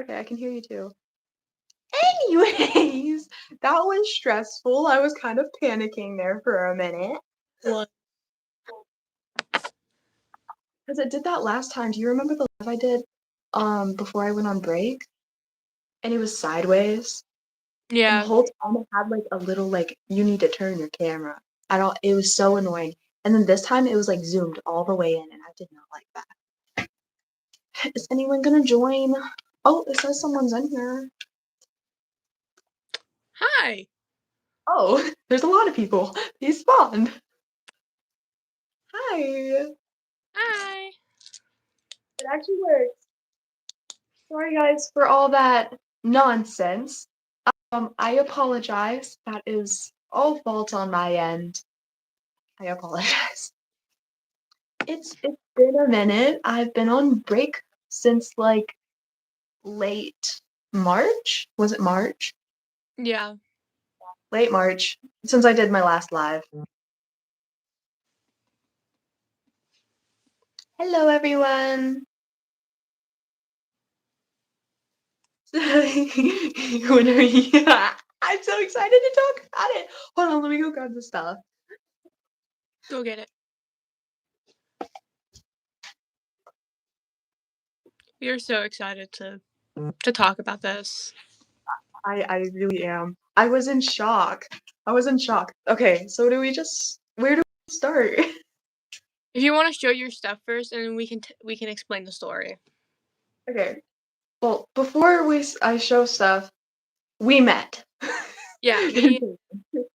Okay, I can hear you too. Anyways, that was stressful. I was kind of panicking there for a minute. What? Because it did that last time. Do you remember the live I did before I went on break? And it was sideways. And the Yeah. whole time it had like a little like you need to turn your camera. I don't it was so annoying. And then this time it was like zoomed all the way in and I did not like that. Is anyone gonna join? Oh, it says someone's in here. Hi. Oh, there's a lot of people. He spawned. Hi. Hi. It actually works. Sorry guys for all that nonsense. I apologize. That is all fault on my end. I apologize. It's been a minute. I've been on break since like late March. Was it March? Yeah. Late March. Since I did my last live. Hello everyone. Whenever I'm so excited to talk about it. Hold on, let me go grab the stuff. Go get it. We are so excited to talk about this. I really am. I was in shock. Okay, so where do we start? If you want to show your stuff first, and then we can explain the story. Okay. Well, before I show stuff, we met. Yeah, me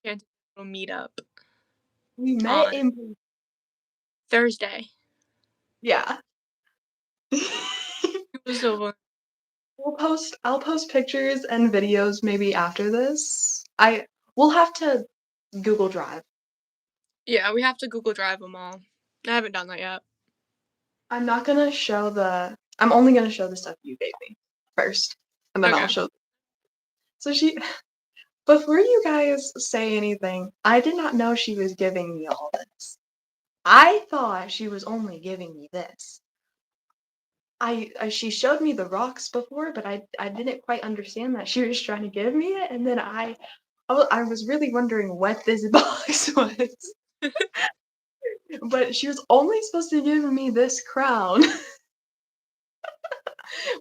and will meet up We met on in Thursday. yeah. It was so fun. I'll post pictures and videos maybe after this. We'll have to Google Drive. Yeah, we have to Google Drive them all. I haven't done that yet. I'm only gonna show the stuff you gave me first. And then Okay. I'll show. So before you guys say anything, I did not know she was giving me all this. I thought she was only giving me this. She showed me the rocks before, but I didn't quite understand that she was trying to give me it, and then I was really wondering what this box was. But she was only supposed to give me this crown.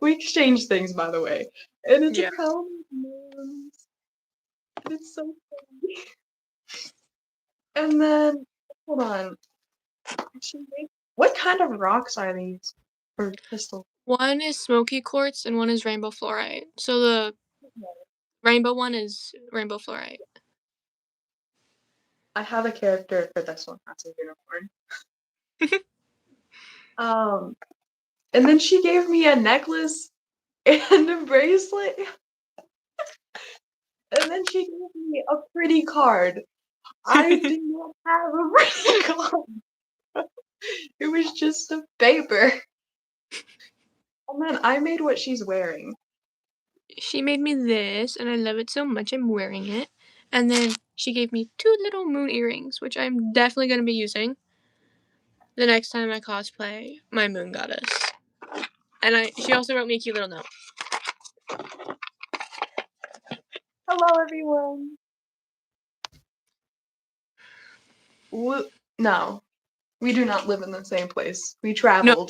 We exchanged things, by the way, and it's a Yeah. crown with moons. And it's so funny. And then hold on, what kind of rocks are these? Or crystal? One is smoky quartz and one is rainbow fluorite. So the rainbow one is rainbow fluorite. I have a character for this one. That's a unicorn. And then she gave me a necklace and a bracelet. And then she gave me a pretty card. I did not have a pretty card. It was just a paper. And then I made what she's wearing. She made me this, and I love it so much I'm wearing it. And then she gave me 2 little moon earrings, which I'm definitely going to be using the next time I cosplay my moon goddess. And she also wrote me a cute little note. Hello, everyone. No, we do not live in the same place. We No, traveled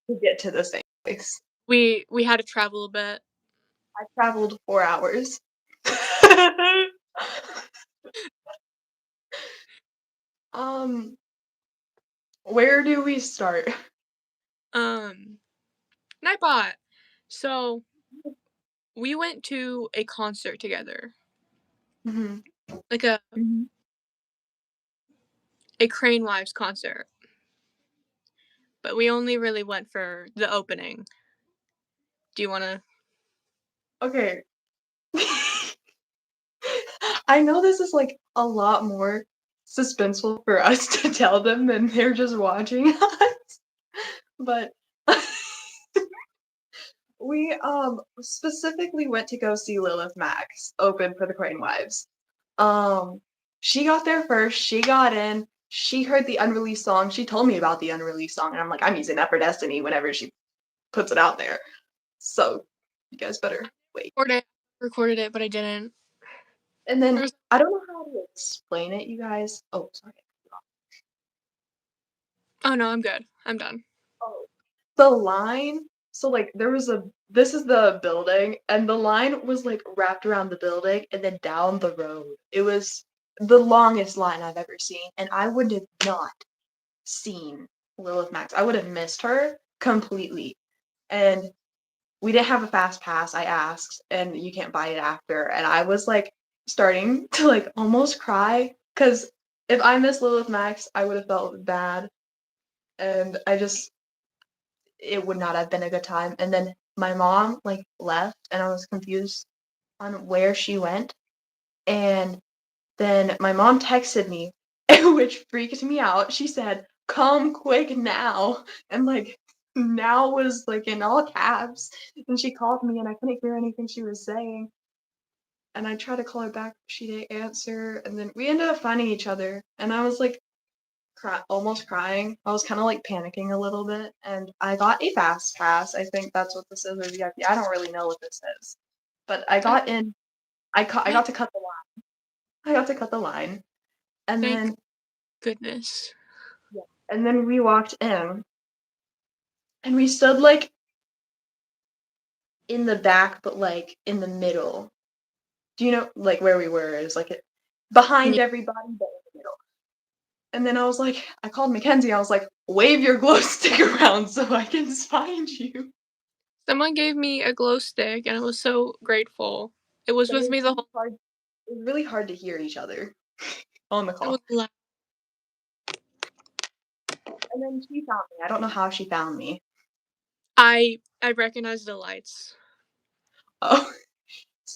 to get to the same place. we had to travel a bit. I traveled 4 hours. Where do we start? Nightbot. So we went to a concert together. Mm-hmm. Like a Crane Wives concert. But we only really went for the opening. Do you want to? Okay. I know this is like a lot more suspenseful for us to tell them than they're just watching us. But we specifically went to go see Lilith Max open for the Crane Wives. She got there first, she got in, she heard the unreleased song, she told me about the unreleased song, and I'm like, I'm using that for Destiny whenever she puts it out there. So You guys better wait. Recorded it, but I didn't. And then I don't know how to explain it, you guys. Oh, sorry. Oh no, I'm good. I'm done. Oh, the line. So like there was a. This is the building, and the line was like wrapped around the building and then down the road. It was the longest line I've ever seen, and I would have not seen Lilith Max. I would have missed her completely. And we didn't have a fast pass. I asked, and you can't buy it after. And I was like starting to like almost cry because if I missed Lilith Max, I would have felt bad, and it would not have been a good time. And then my mom like left, and I was confused on where she went. And then my mom texted me, which freaked me out. She said, "Come quick now." And like now was like in all caps. And she called me and I couldn't hear anything she was saying. And I tried to call her back, she didn't answer. And then we ended up finding each other. And I was like almost crying. I was kind of like panicking a little bit. And I got a fast pass. I think that's what this is, or VIP. I don't really know what this is. But I got in. I got to cut the line. I got to cut the line. And Thank then goodness. yeah. And then we walked in and we stood like in the back, but like in the middle. Do you know like where we were? It was like behind Yeah. everybody, but in the middle. And then I was like, I called Mackenzie. I was like, wave your glow stick around so I can find you. Someone gave me a glow stick, and I was so grateful. It was But with me the whole. it was really hard to hear each other on the It was call. loud. And then she found me. I don't know how she found me. I recognized the lights. Oh,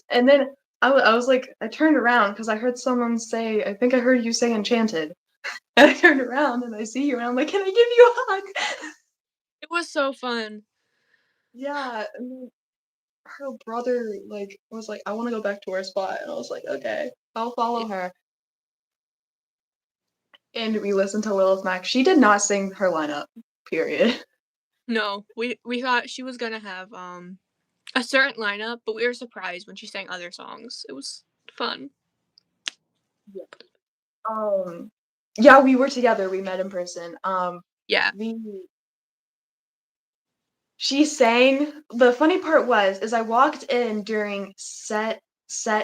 and then I was like, I turned around because I heard someone say, I think I heard you say Enchanted. And I turned around and I see you, and I'm like, can I give you a hug? It was so fun. Yeah, and then her brother like was like, I want to go back to our spot, and I was like, okay, I'll follow her. And we listened to Lilith Max. She did not sing her lineup, period. No, we thought she was gonna have a certain lineup, but we were surprised when she sang other songs. It was fun. Yeah. Yeah, we were together. We met in person. Yeah. We she sang. The funny part is I walked in during Set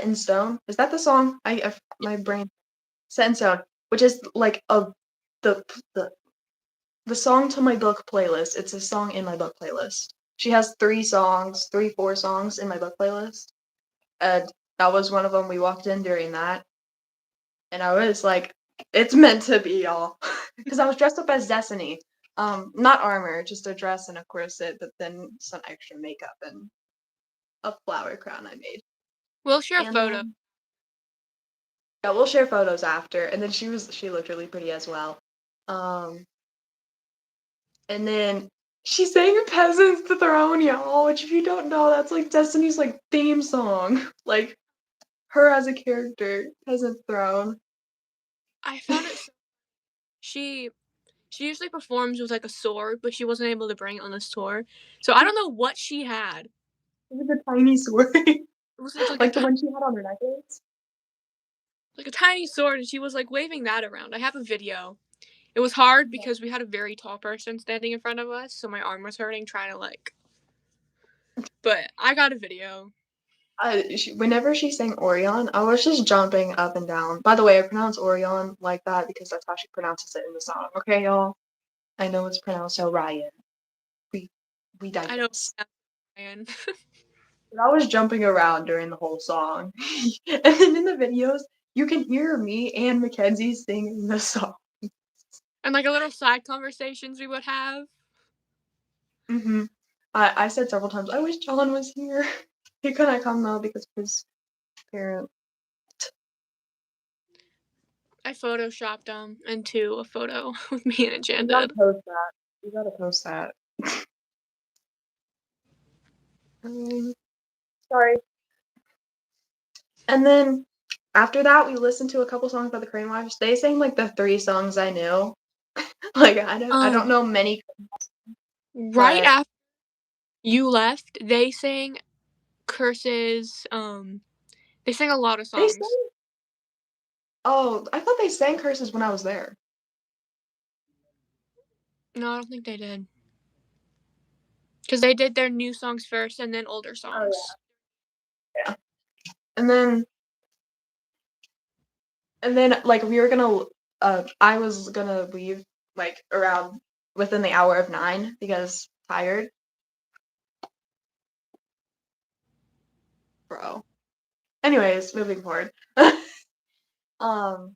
in Stone. Is that the song? My brain Set in Stone, which is like the the the song to my book playlist. It's a song in my book playlist. She has 4 songs in my book playlist, and that was one of them. We walked in during that, and I was like, "It's meant to be, y'all," because I was dressed up as Destiny. Not armor, just a dress and a corset, but then some extra makeup and a flower crown I made. We'll share a And photo. then yeah, we'll share photos after. And then she looked really pretty as well. Um, and then she sang Peasant's Throne, y'all, which if you don't know, that's like Destiny's like theme song. Like her as a character, Peasant's Throne. I found it. She usually performs with like a sword, but she wasn't able to bring it on this tour. So I don't know what she had. With a tiny sword. It was like Like the one she had on her necklace. a tiny sword, and she was like waving that around. I have a video. It was hard Yeah. because we had a very tall person standing in front of us, so my arm was hurting trying to like. But I got a video. Whenever she sang Orion, I was just jumping up and down. By the way, I pronounce Orion like that because that's how she pronounces it in the song. Okay, y'all? I know it's pronounced Orion. We we I don't digress. know. But I was jumping around during the whole song. And then in the videos, you can hear me and Mackenzie singing the song. And like a little side conversations we would have. hmm I said several times, I wish John was here. He couldn't come though because of his parent. I photoshopped into a photo with me and You gotta Enchanted. post that. You gotta post that. Sorry. And then after that, we listened to a couple songs by the Crane Wives. They sang like the 3 songs I knew. Like I don't know many, Right but after you left, they sang Curses. They sang a lot of They songs. sang Oh, I thought they sang Curses when I was there. No, I don't think they did. Because they did their new songs first and then older Oh, songs. yeah. And then like, we were gonna I was gonna leave, like, around within the hour of 9 because tired. Bro. Anyways, moving forward. Um,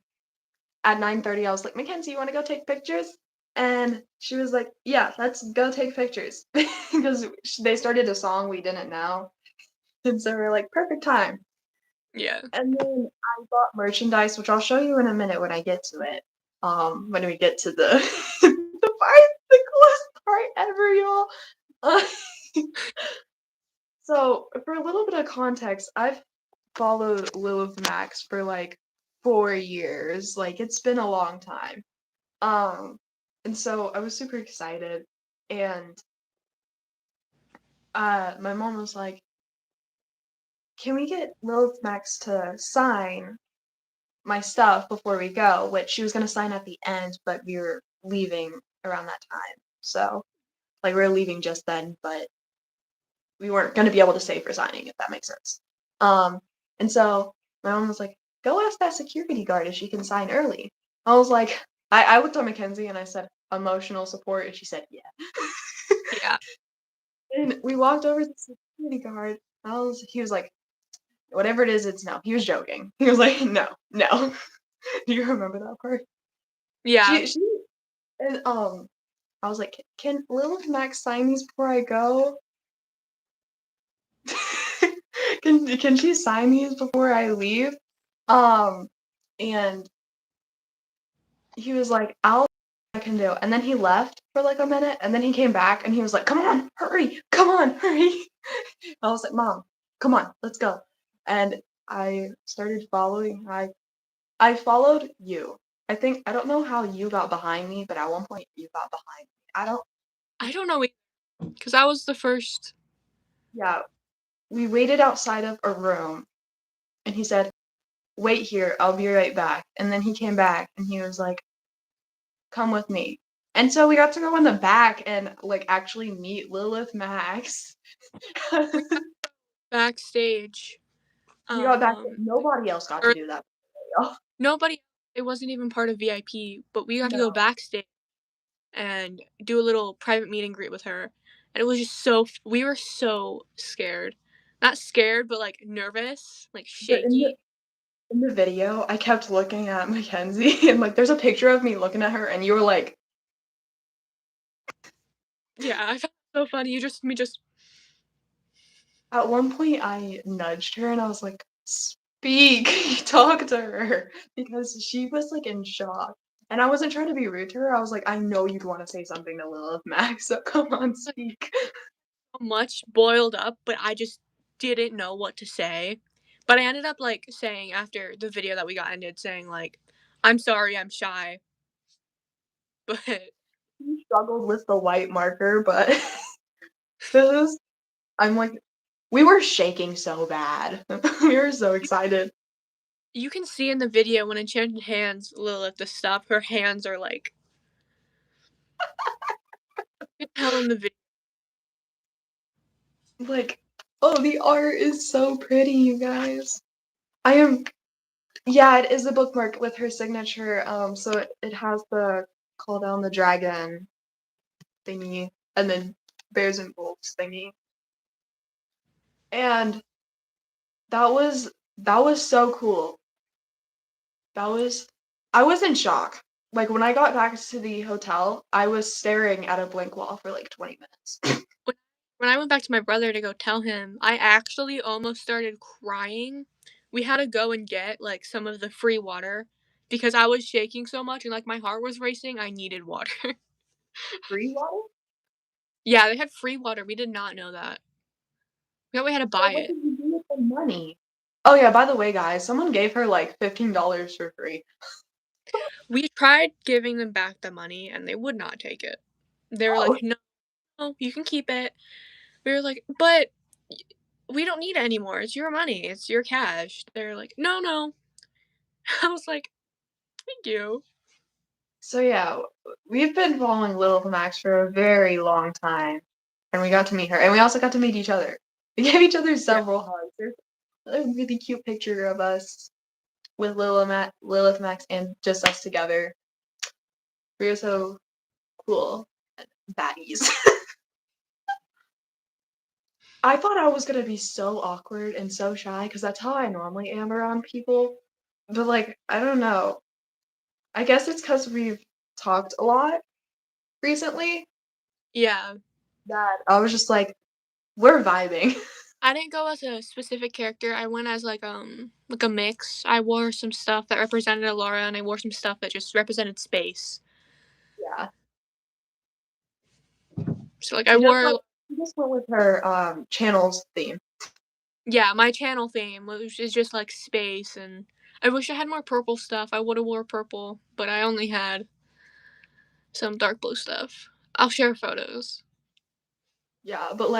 at 9:30, I was like, "Mackenzie, you wanna go take pictures?" And she was like, "Yeah, let's go take pictures." Because they started a song we didn't know, and so we're like, "Perfect time." Yeah. And then I bought merchandise, which I'll show you in a minute when I get to it. When we get to the the coolest part ever, y'all. Uh, so for a little bit of context, I've followed Lilith Max for like 4 years. Like, it's been a long time. Um, and so I was super excited, and my mom was like, "Can we get Lilith Max to sign my stuff before we go?" Which she was gonna sign at the end, but we were leaving around that time. So, like, we were leaving just then, but we weren't gonna be able to stay for signing, if that makes sense. Um, and so my mom was like, "Go ask that security guard if she can sign early." I was like, I looked at Mackenzie and I said, "Emotional support," and she said, "Yeah." Yeah. And we walked over to the security guard. He was like, "Whatever it is, it's no." He was joking. He was like, "No, no." Do you remember that part? Yeah. She and I was like, "Can Lilith Max sign these before I go?" Can she sign these before I leave? Um, and he was like, "I'll I can do." And then he left for like a minute, and then he came back and he was like, "Come on, hurry, come on, hurry." I was like, "Mom, come on, let's go." And I started following. I followed you. I don't know how you got behind me, but at one point you got behind me. I don't. I don't know because I was the first. Yeah, we waited outside of a room, and he said, "Wait here, I'll be right back." And then he came back and he was like, "Come with me." And so we got to go in the back and like actually meet Lilith Max. We got backstage. We got back. Um, Nobody else got to or do that. nobody. It wasn't even part of VIP, but we got to go No, backstage and do a little private meet and greet with her. And it was just we were so scared. Not scared, but like nervous, like but shaky. in the video, I kept looking at Mackenzie, and like there's a picture of me looking at her, and you were like, Yeah, I found it so funny. You just me just at one point, I nudged her, and I was like, "Speak, talk to her," because she was like in shock. And I wasn't trying to be rude to her. I was like, "I know you'd want to say something to Lilith Max, so come on, like speak." so much boiled up, but I just didn't know what to say. But I ended up like saying after the video that we got ended, saying like, "I'm sorry, I'm shy," but She struggled with the white marker, but this is, I'm like, we were shaking so bad. We were so excited. you can see in the video when Enchanted Hands Lilith the stuff, her hands are like you can tell in the video. Like, oh, the art is so pretty, you guys. I am, yeah, it is a bookmark with her signature. So it has the call down the dragon thingy, and then bears and wolves thingy. And that was so cool. That was I was in shock. Like, when I got back to the hotel, I was staring at a blank wall for like 20 minutes. When when I went back to my brother to go tell him, I actually almost started crying. We had to go and get like some of the free water because I was shaking so much and like my heart was racing. I needed water. Free water? Yeah, they had free water. We did not know that. We thought we had to Well, buy what it. did you do with the money? Oh yeah, by the way, guys, someone gave her like $15 for free. We tried giving them back the money and they would not take it. They were Oh, like, "No, you can keep it." We were like, "But we don't need it anymore. It's your money. It's your cash. They're like, no, no. I was like, thank you. So yeah, we've been following Little Max for a very long time, and we got to meet her, and we also got to meet each other. We gave each other Yeah. several hugs. There's a really cute picture of us with Lilith Max and just us together. We were so cool, baddies. I thought I was gonna be so awkward and so shy because that's how I normally am around people. But like, I don't know. I guess it's because we've talked a lot recently Yeah. that I was just we're vibing. I didn't go as a specific character. I went as like a mix. I wore some stuff that represented Laura, and I wore some stuff that just represented space. Yeah. So like I She just wore, she just went with her channel's theme. yeah, my channel theme, which is just like space, and I wish I had more purple stuff. I would have wore purple, but I only had some dark blue stuff. I'll share photos. Yeah, but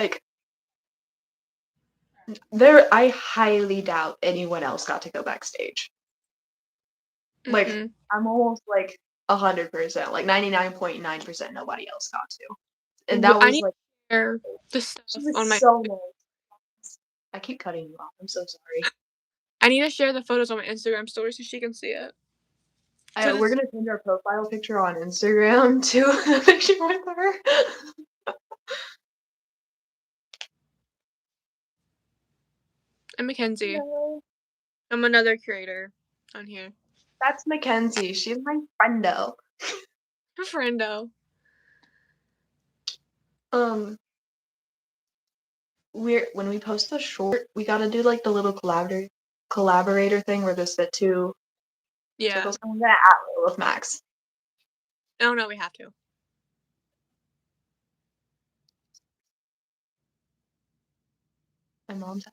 there I highly doubt anyone else got to go backstage. Like Mm-mm. I'm almost 100%, 99.9% nobody else got to. And I that was need to share the she stuff was on my. so nice. I keep cutting you off. I'm so sorry. I need to share the photos on my Instagram story so she can see it. Cause We're it's gonna change our profile picture on Instagram to a picture with her. I'm Mackenzie. No, I'm another creator on here. that's Mackenzie. She's my friendo. A friendo. Um, we're when we post the short, we gotta do the little collaborator thing where there's the two Yeah. circles. I'm gonna at with Max. Oh no, we have to. My mom's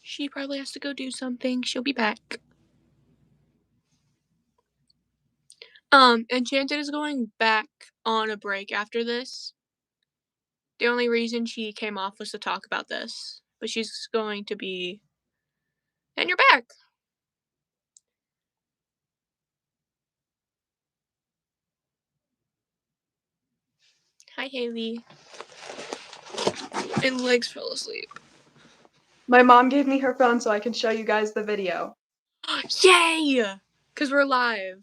She probably has to go do something. She'll be back. Enchanted is going back on a break after this. The only reason she came off was to talk about this. But she's going to be. And you're back! Hi, Haley. My legs fell asleep. My mom gave me her phone so I can show you guys the video. Yay! Because we're live.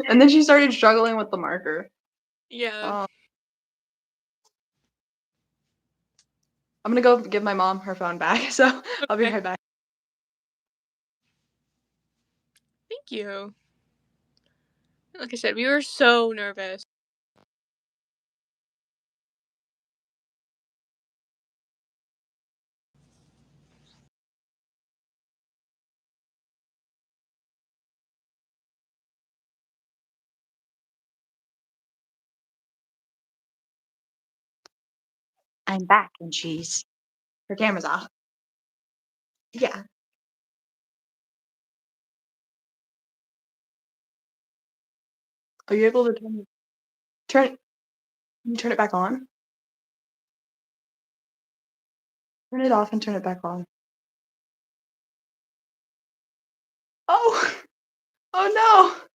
And then she started struggling with the marker. Yeah. Um, I'm gonna go give my mom her phone back, so I'll be Okay. right back. Thank you. Like I said, we were so nervous. I'm back, and her camera's off. Yeah. Are you able to turn can you turn it back on? Turn it off and turn it back on. Oh! Oh no!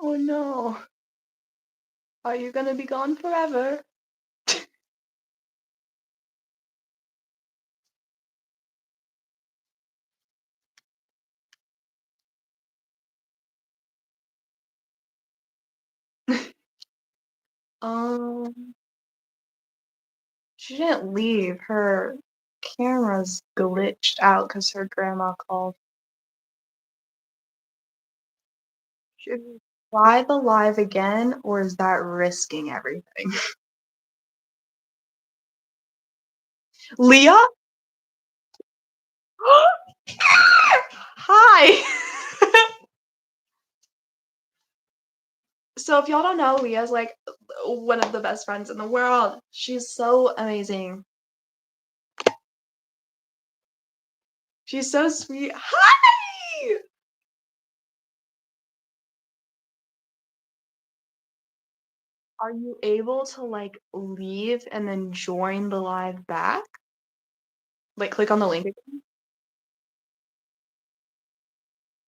Oh no. Are you gonna be gone forever? Um, she didn't leave. Her camera's glitched out because her grandma called. Should we try the live again, or is that risking everything? Leah? Hi! So if y'all don't know, Leah's like one of the best friends in the world. She's so amazing. She's so sweet. Hi! Are you able to like leave and then join the live back? Like click on the link again?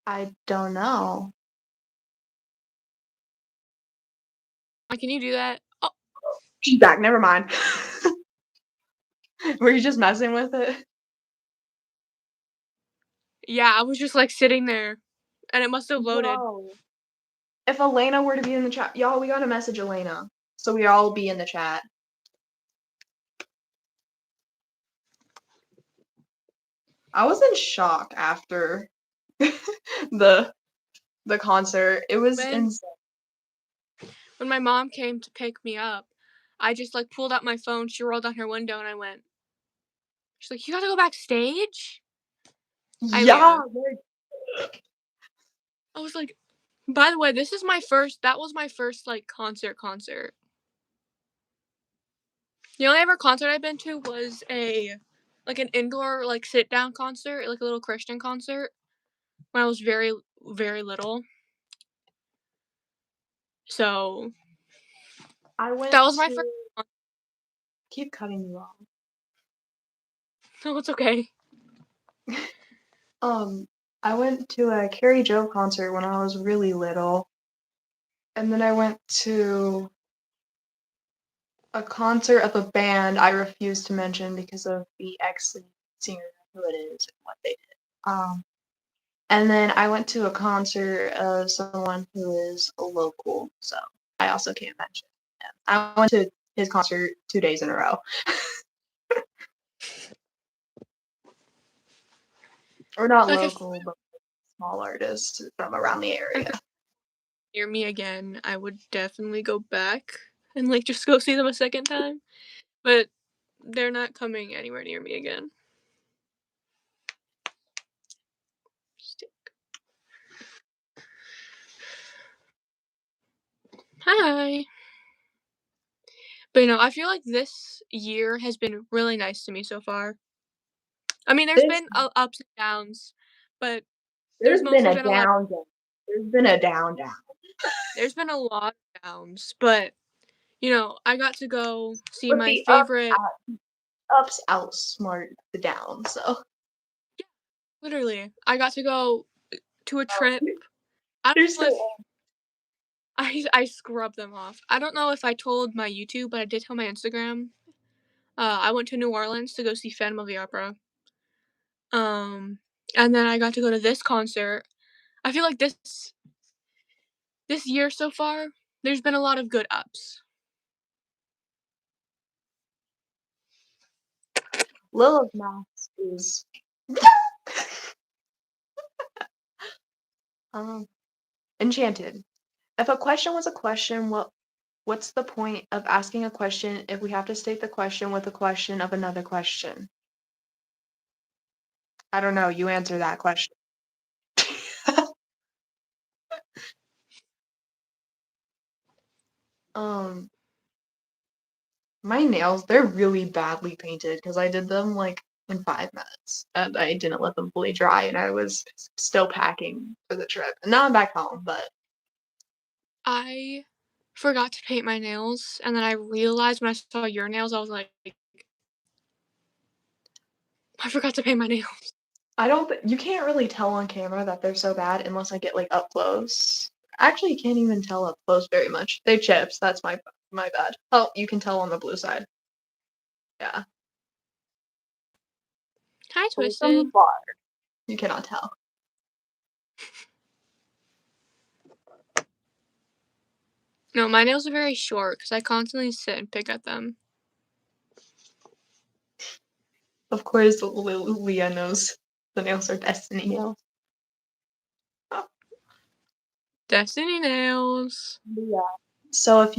I don't know. Can you do that? Oh, She's back, never mind. Were you just messing with it? yeah, I was just like sitting there and it must have loaded. Bro. If Elena were to be in the chat, y'all, we gotta message Elena. So we all be in the chat. I was in shock after the the concert. It was When insane. when my mom came to pick me up, I just like pulled out my phone, she rolled down her window and I went. She's like, "You gotta go backstage?" Hi Yeah, Leah. I was like, by the way, that was my first like concert. The only ever concert I've been to was an indoor like sit down concert, like a little Christian concert when I was very, very little. So I that went was my to first. keep cutting you off. No, it's okay. Um, I went to a Carrie Joe concert when I was really little, and then I went to a concert of a band I refuse to mention because of the ex-lead singer, who it is, and what they did. And then I went to a concert of someone who is a local, so I also can't mention him. I went to his concert 2 days in a row. Or not Like if local, but small artists from around the area. near me again, I would definitely go back and like just go see them a second time. But they're not coming anywhere near me again. Hi. But I feel like this year has been really nice to me so far. I mean, there's This been ups and downs, but there's there's been mostly a been a lot. down. There's been a down. There's been a lot of downs, but I got to go see But my the favorite. ups outsmart the down. So Yeah, literally, I got to go to a trip. I don't they're know if so I scrubbed them off. I don't know if I told my YouTube, but I did tell my Instagram. I went to New Orleans to go see Phantom of the Opera. Um, and then I got to go to this concert. I feel like this year so far, there's been a lot of good ups. Lilith Max is um enchanted. If a question was a question, what's the point of asking a question if we have to state the question with a question of another question? I don't know. You answer that question. um, my nails, they're really badly painted because I did them like in 5 minutes and I didn't let them fully dry and I was still packing for the trip. And now I'm back home, but I forgot to paint my nails, and then I realized when I saw your nails, I was like, I forgot to paint my nails. I don't you can't really tell on camera that they're so bad unless I get like up close. Actually, you can't even tell up close very much. They chips. That's my bad. Oh, you can tell on the blue side. Yeah. Hi, But like from Twisted. afar, you cannot tell. No, my nails are very short because I constantly sit and pick at them. Of course, Leah knows the nails are destiny nails. Destiny nails. Yeah. So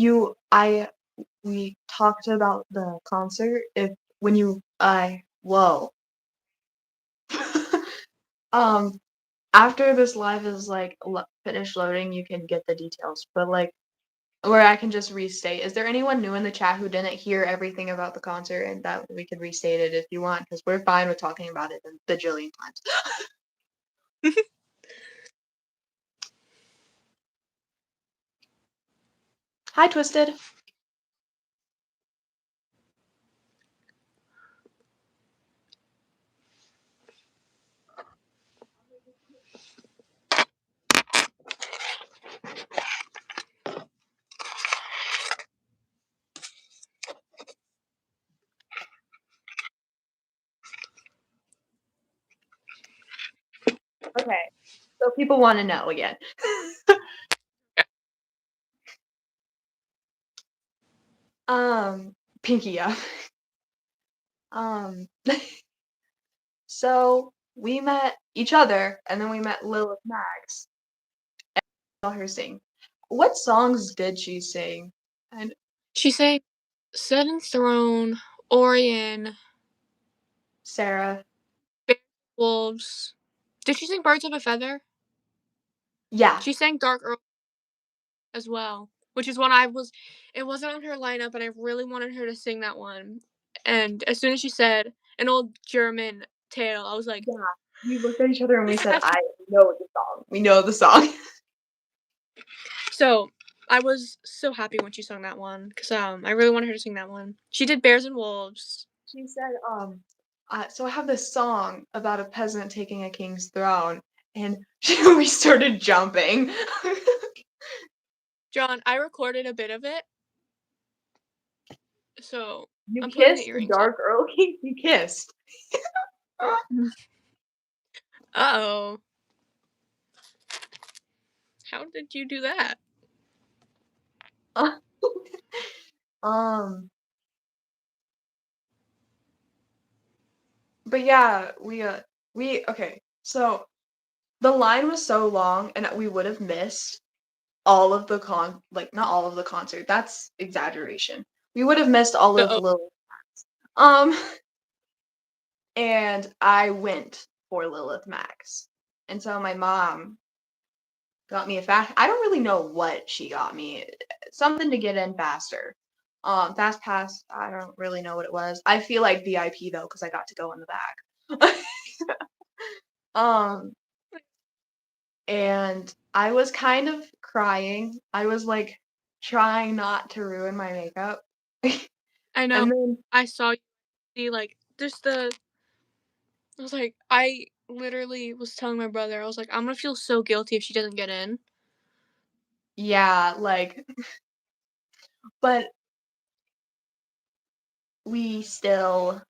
we talked about the concert. If when you I whoa. um After this live is like finished loading, you can get the details. But like where I can just restate. Is there anyone new in the chat who didn't hear everything about the concert and that we could restate it if you want? Because we're fine with talking about it a bajillion times. Hi, Twisted. Okay, so people want to know again. Pinky up. Um, so we met each other, and then we met Lilith Max. And I saw her sing. What songs did she sing? And She sang Set and Throne, Orion, Sarah. Bear Wolves. Did she sing Birds of a Feather? Yeah, She sang Dark Earl as well, which is it wasn't on her lineup, and I really wanted her to sing that one. And as soon as she said an old German tale, I was like, yeah. We looked at each other and we this said, has to. "I know the song. We know the song." So I was so happy when she sung that one because I really wanted her to sing that one. She did Bears and Wolves. She said, so I have this song about a peasant taking a king's throne, and we started jumping. John, I recorded a bit of it, so You I'm putting the kissed the earrings on. dark Earl King? You kissed. Uh-oh. How did you do that? um, but yeah, okay, so the line was so long, and we would have missed all of the not all of the concert, that's exaggeration. We would have missed all of Uh-oh. Lil. Um, and I went for Lilith Max. And so my mom got me a fast. I don't really know what she got me. Something to get in faster. Fast pass. I don't really know what it was. I feel like VIP though because I got to go in the back. um, and I was kind of crying. I was like trying not to ruin my makeup. I know. And then I saw you see like just the. I was like, I literally was telling my brother, I was like, I'm gonna feel so guilty if she doesn't get in. yeah, like, but we still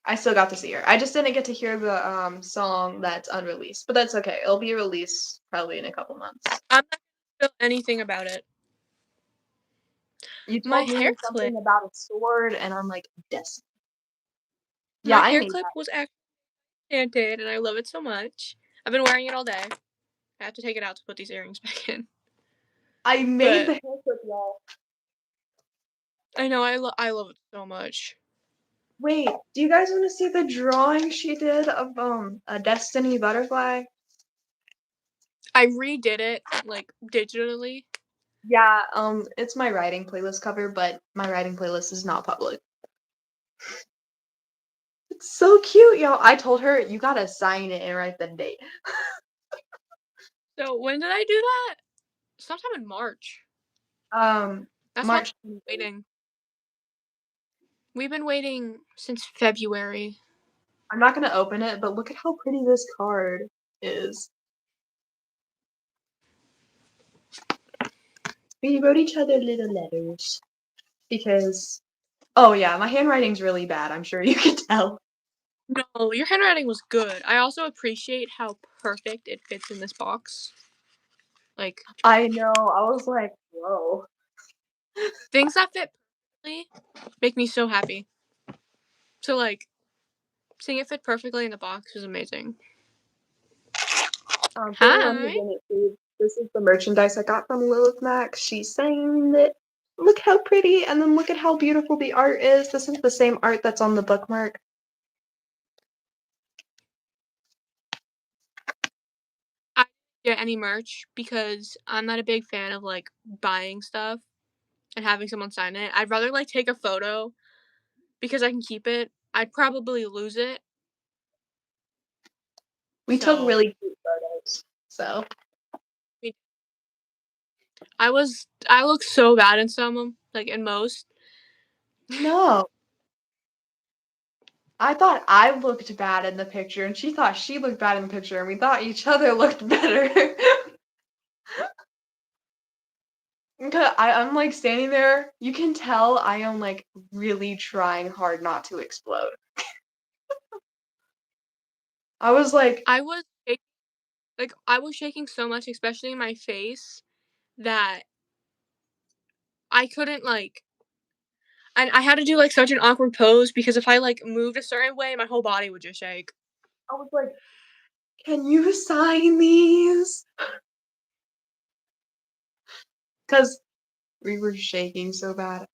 I still got to see her. I just didn't get to hear the song that's unreleased, but that's okay. It'll be released probably in a couple months. I'm not gonna feel anything about it. You My told hair me clip. something about a sword, and I'm like, Destiny. Yeah, My I hair made clip that. was actually enchanted, and I love it so much. I've been wearing it all day. I have to take it out to put these earrings back in. I made But the haircut, y'all. I know I love it so much. Wait, do you guys want to see the drawing she did of a Destiny butterfly? I redid it like digitally. Yeah, it's my writing playlist cover, but my writing playlist is not public. It's so cute, y'all. I told her you gotta sign it and write the date. So when did I do that? Sometime in March. Um, That's how long March. we've been waiting. We've been waiting since February. I'm not gonna open it, but look at how pretty this card is. We wrote each other little letters because, oh yeah, my handwriting's really bad. I'm sure you can tell. No, your handwriting was good. I also appreciate how perfect it fits in this box. Like, I know. I was like, whoa. things that fit perfectly make me so happy. So, like, seeing it fit perfectly in the box was amazing. For anyone who Hi. didn't see, this is the merchandise I got from Lilith Max. She signed it. Look how pretty, and then look at how beautiful the art is. This is the same art that's on the bookmark. I didn't get any merch because I'm not a big fan of, like, buying stuff and having someone sign it. I'd rather, like, take a photo because I can keep it. I'd probably lose it. We took So, really cute photos. So I look so bad in some of 'em, like, in most. no, I thought I looked bad in the picture, and she thought she looked bad in the picture, and we thought each other looked better. I'm like standing there. You can tell I am like really trying hard not to explode. I was like, I was shak I was shaking so much, especially in my face, that I couldn't, like and I had to do, like, such an awkward pose because if I, like, moved a certain way, my whole body would just shake. I was like, can you sign these? Because we were shaking so bad.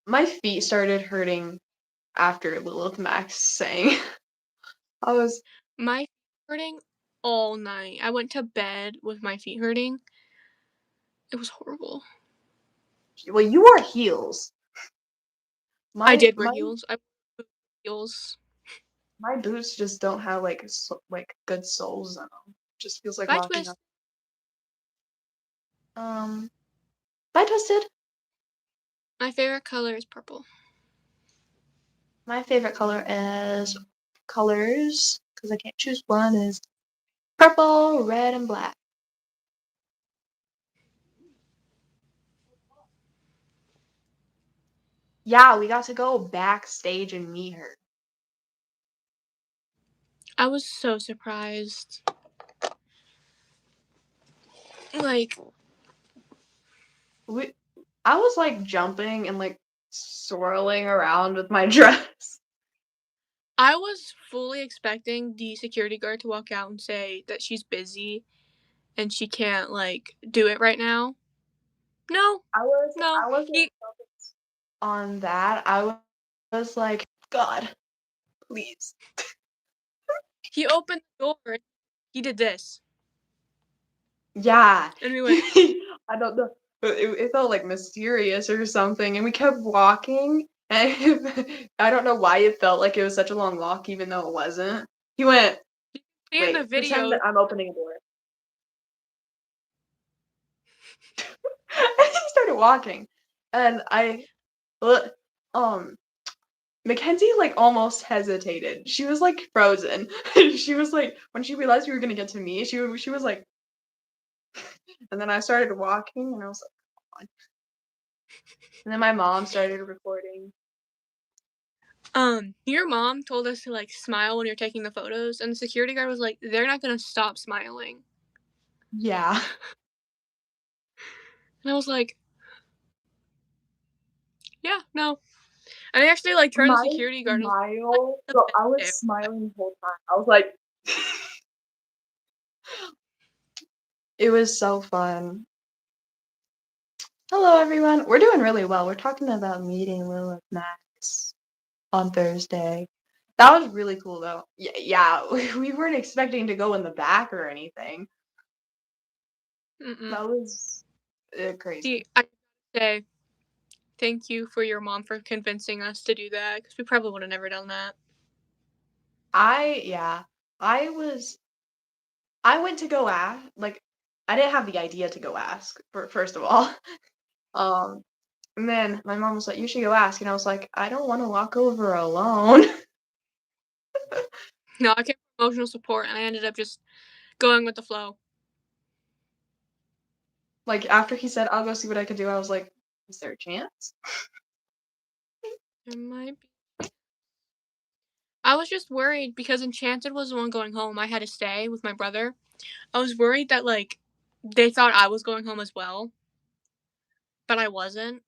My feet started hurting after Lilith Max sang. I was My feet hurting all night. I went to bed with my feet hurting. It was horrible. well, you wore heels. I My did wear my heels. I wore heels. my boots just don't have like like good soles in them. Just feels like Bye, walking Twist. up. Bye, Twisted. My favorite color is purple. My favorite color is colors because I can't choose one. Is purple, red, and black. Yeah, we got to go backstage and meet her. I was so surprised. Like, We, I was like jumping and like swirling around with my dress. I was fully expecting the security guard to walk out and say that she's busy and she can't, like, do it right now. No, no. I wasn't focused on that. Was like, God, please. He opened the door and he did this. Yeah. And we went, I don't know. But it felt like mysterious or something. And we kept walking. And I don't know why it felt like it was such a long walk, even though it wasn't. He went, see in the wait, pretend video, that I'm opening a door. And he started walking. And look, um, Mackenzie like almost hesitated. She was like frozen. She was like, when she realized we were gonna get to me, she was like, and then I started walking, and I was like, come on. And then my mom started recording. your mom told us to, like, smile when you're taking the photos, and the security guard was like, "They're not gonna stop smiling." Yeah. And I was like, "Yeah, no." And I actually, like, turned to the My security guard and was like, smile, "What's so the I was bit smiling the whole time. I was like, it was so fun. Hello, everyone. We're doing really well. We're talking about meeting Lilith Max on Thursday. That was really cool, though. Yeah, we weren't expecting to go in the back or anything. Mm-mm. That was crazy. See, I say thank you for your mom for convincing us to do that because we probably would have never done that. Yeah, I was I went to go ask, like, I didn't have the idea to go ask, first of all. Um, and then my mom was like, "You should go ask," and I was like, "I don't want to walk over alone." No, I came for emotional support, and I ended up just going with the flow. Like after he said, "I'll go see what I could do," I was like, "Is there a chance?" There might be. I was just worried because Enchanted was the one going home. I had to stay with my brother, I was worried that like they thought I was going home as well, but I wasn't.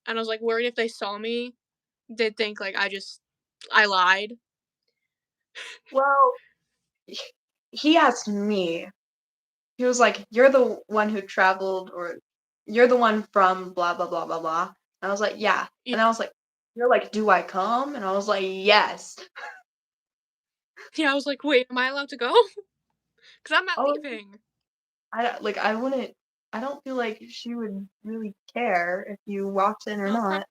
And I was like worried if they saw me, they'd think like I lied. Well, he asked me. He was like, "You're the one who traveled, or you're the one from blah blah blah blah blah." And I was like, "Yeah." Yeah, And I was like, "You're like, do I come?" And I was like, "Yes." yeah. I was like, wait, am I allowed to go? Because I'm not Oh, leaving. I wouldn't. I don't feel like she would really care if you walked in or No, not.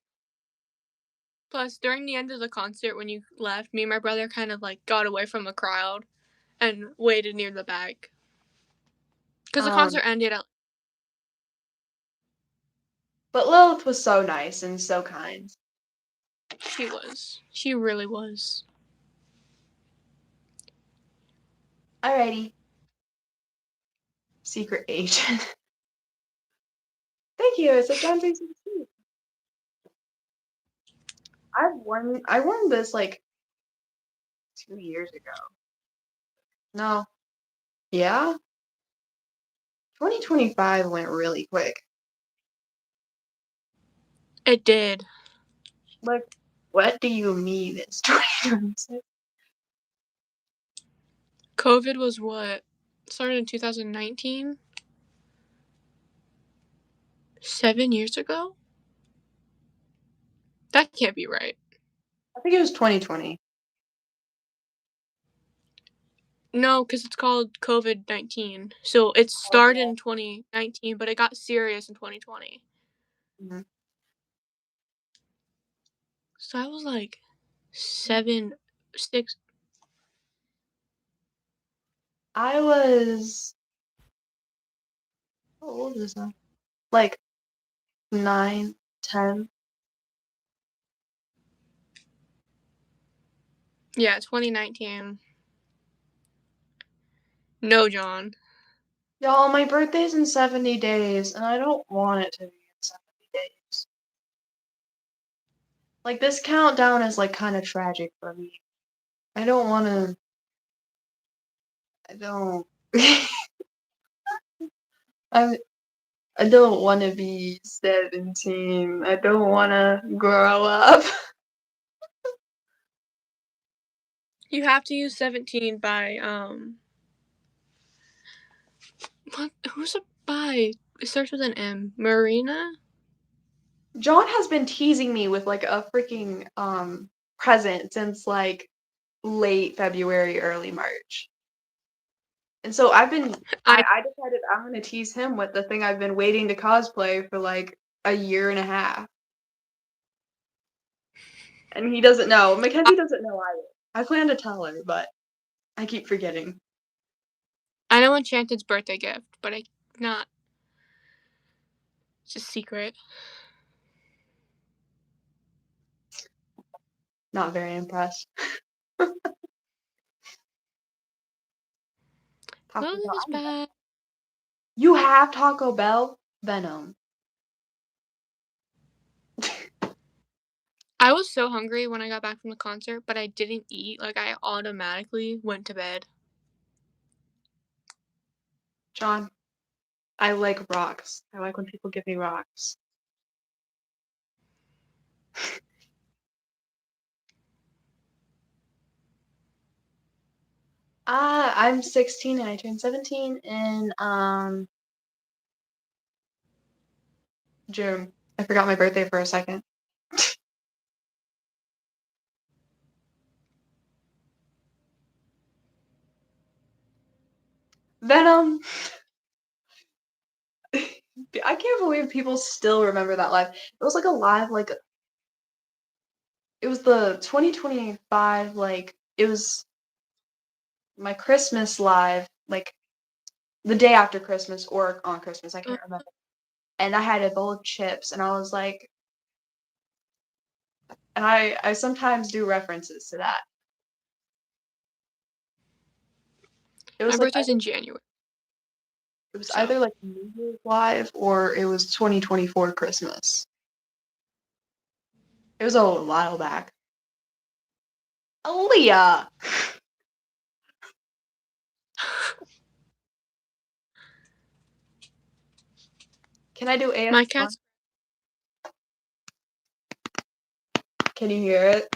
plus during the end of the concert when you left, me and my brother kind of like got away from the crowd and waited near the back because the Um, concert ended at. but Lilith was so nice and so kind. She was. She really was. Alrighty, secret agent. Thank you. It's a John 316. I won this like 2 years ago. No, yeah, 2025 went really quick. It did. Like, what do you mean it's 2026? COVID was what? Started in 2019? 7 years ago? That can't be right. I think it was 2020. No, because it's called COVID-19. So it started in 2019, but it got serious in 2020. Mhm. So I was like 7, 6. I was, how old is that? Like 9, 10. Yeah, 2019. No, John. Y'all, my birthday's in 70 days, and I don't want it to be in 70 days. Like, this countdown is, like, kind of tragic for me. I don't want to. I don't. I, I don't want to be 17. I don't want to grow up. You have to use 17 by, what? Who's it by? It starts with an M. Marina? John has been teasing me with, like, a freaking, present since, like, late February, early March. And so I I decided I'm gonna tease him with the thing I've been waiting to cosplay for like a year and a half. And he doesn't know. Mackenzie doesn't know either. I plan to tell her, but I keep forgetting. I know Enchanted's birthday gift, but I not. It's a secret. Not very impressed. Taco Clothing Bell. is bad. You have Taco Bell? Venom. I was so hungry when I got back from the concert, but I didn't eat. Like, I automatically went to bed. John, I like rocks. I like when people give me rocks. I'm 16 and I turned 17 in June. I forgot my birthday for a second. Venom. I can't believe people still remember that live. It was like a live, like it was the 2025, like it was my Christmas live, like the day after Christmas or on Christmas, I Uh, can't remember. And I had a bowl of chips, and I was like, and I sometimes do references to that. It my was like birthday's in January, it was so either like New Year's live or it was 2024 Christmas. It was a while back. Aaliyah. Can I do ASMR? My cat's Can you hear it?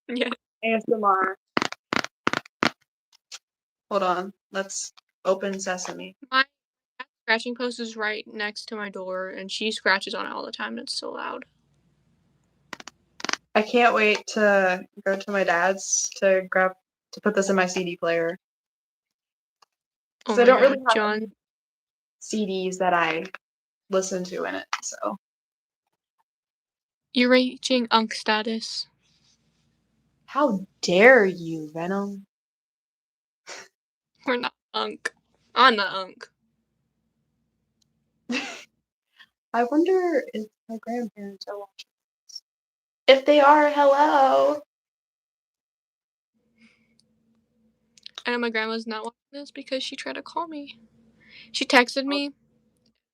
yeah. ASMR. Hold on. Let's open Sesame. My cat's scratching post is right next to my door, and she scratches on it all the time. And it's so loud. I can't wait to go to my dad's to put this in my CD player. Oh Because I my don't really god, have John. any CDs that I listen to in it, so. You're reaching unk status. How dare you, Venom? We're not unk. I'm not unk. I wonder if my grandparents are watching this. If they are, hello. I know my grandma's not watching this because she tried to call me. She texted me.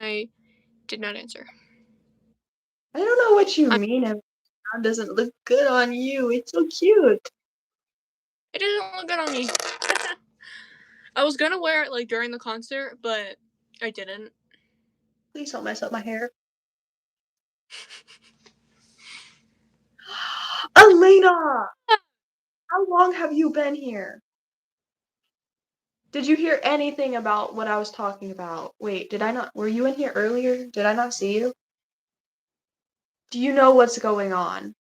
I did not answer. I don't know what you I, mean. It doesn't look good on you. It's so cute. it doesn't look good on me. I was gonna wear it like during the concert, but I didn't. Please don't mess up my hair. Elena! How long have you been here? Did you hear anything about what I was talking about? Wait, did I not? Were you in here earlier? Did I not see you? Do you know what's going on?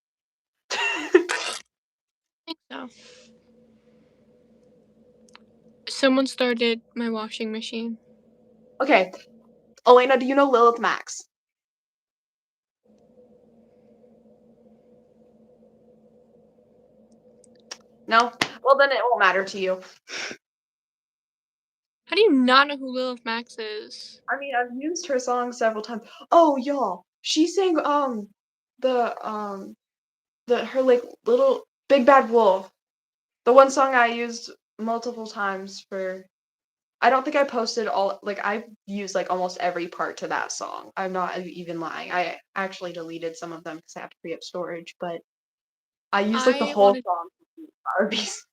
I think so. Someone started my washing machine. Okay, Elena, do you know Lilith Max? No? Well, then it won't matter to you. How do you not know who Lilith Max is? I mean, I've used her song several times. Oh, y'all, she sang the her like little Big Bad Wolf. The one song I used multiple times for. I don't think I posted all, like, I've used like almost every part to that song. I'm not even lying. I actually deleted some of them because I have to free up storage, but I used like the I whole wanted, song to Flower Beast.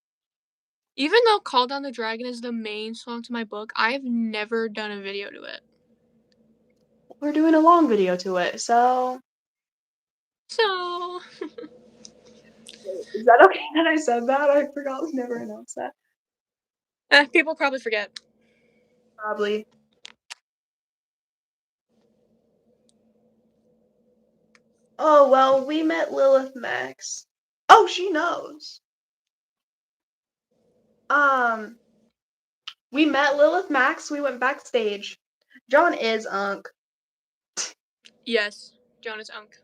even though Call Down the Dragon is the main song to my book, I've never done a video to it. We're doing a long video to it, so So, is that okay that I said that? I forgot we never announced that. people probably forget. Probably. Oh, well, we met Lilith Max. Oh, she knows. Um, we met Lilith Max. We went backstage. John is Unk. Yes, John is unk.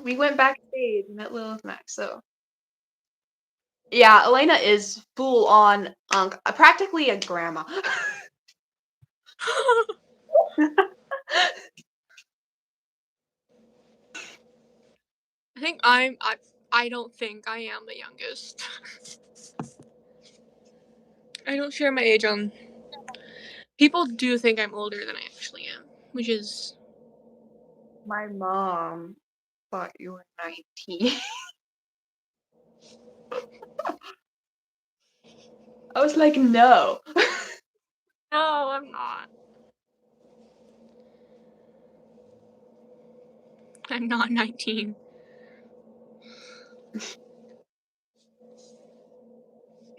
We went backstage, met Lilith Max. So yeah, Elena is full on Unk, practically a grandma. I think I don't think I am the youngest. I don't share my age on. People do think I'm older than I actually am, which is. My mom thought you were 19. I was like, no. No, I'm not. I'm not 19.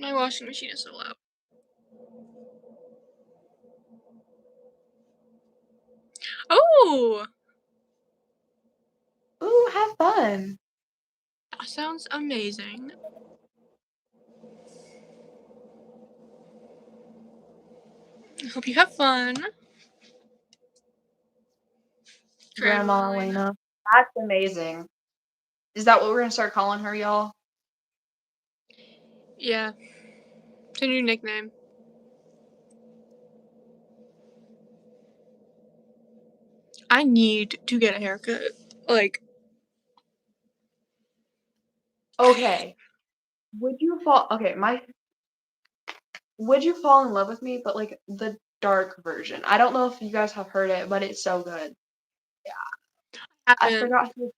My washing machine is so loud. Oh, Ooh, have fun. that sounds amazing. I hope you have fun, Grandma Grandma Elena. Elena. That's amazing. Is that what we're gonna start calling her, y'all? Yeah, it's a new nickname. I need to get a haircut. Like, Okay. Would you fall in love with me, but like the dark version? I don't know if you guys have heard it, but it's so good. I haven't. forgot who.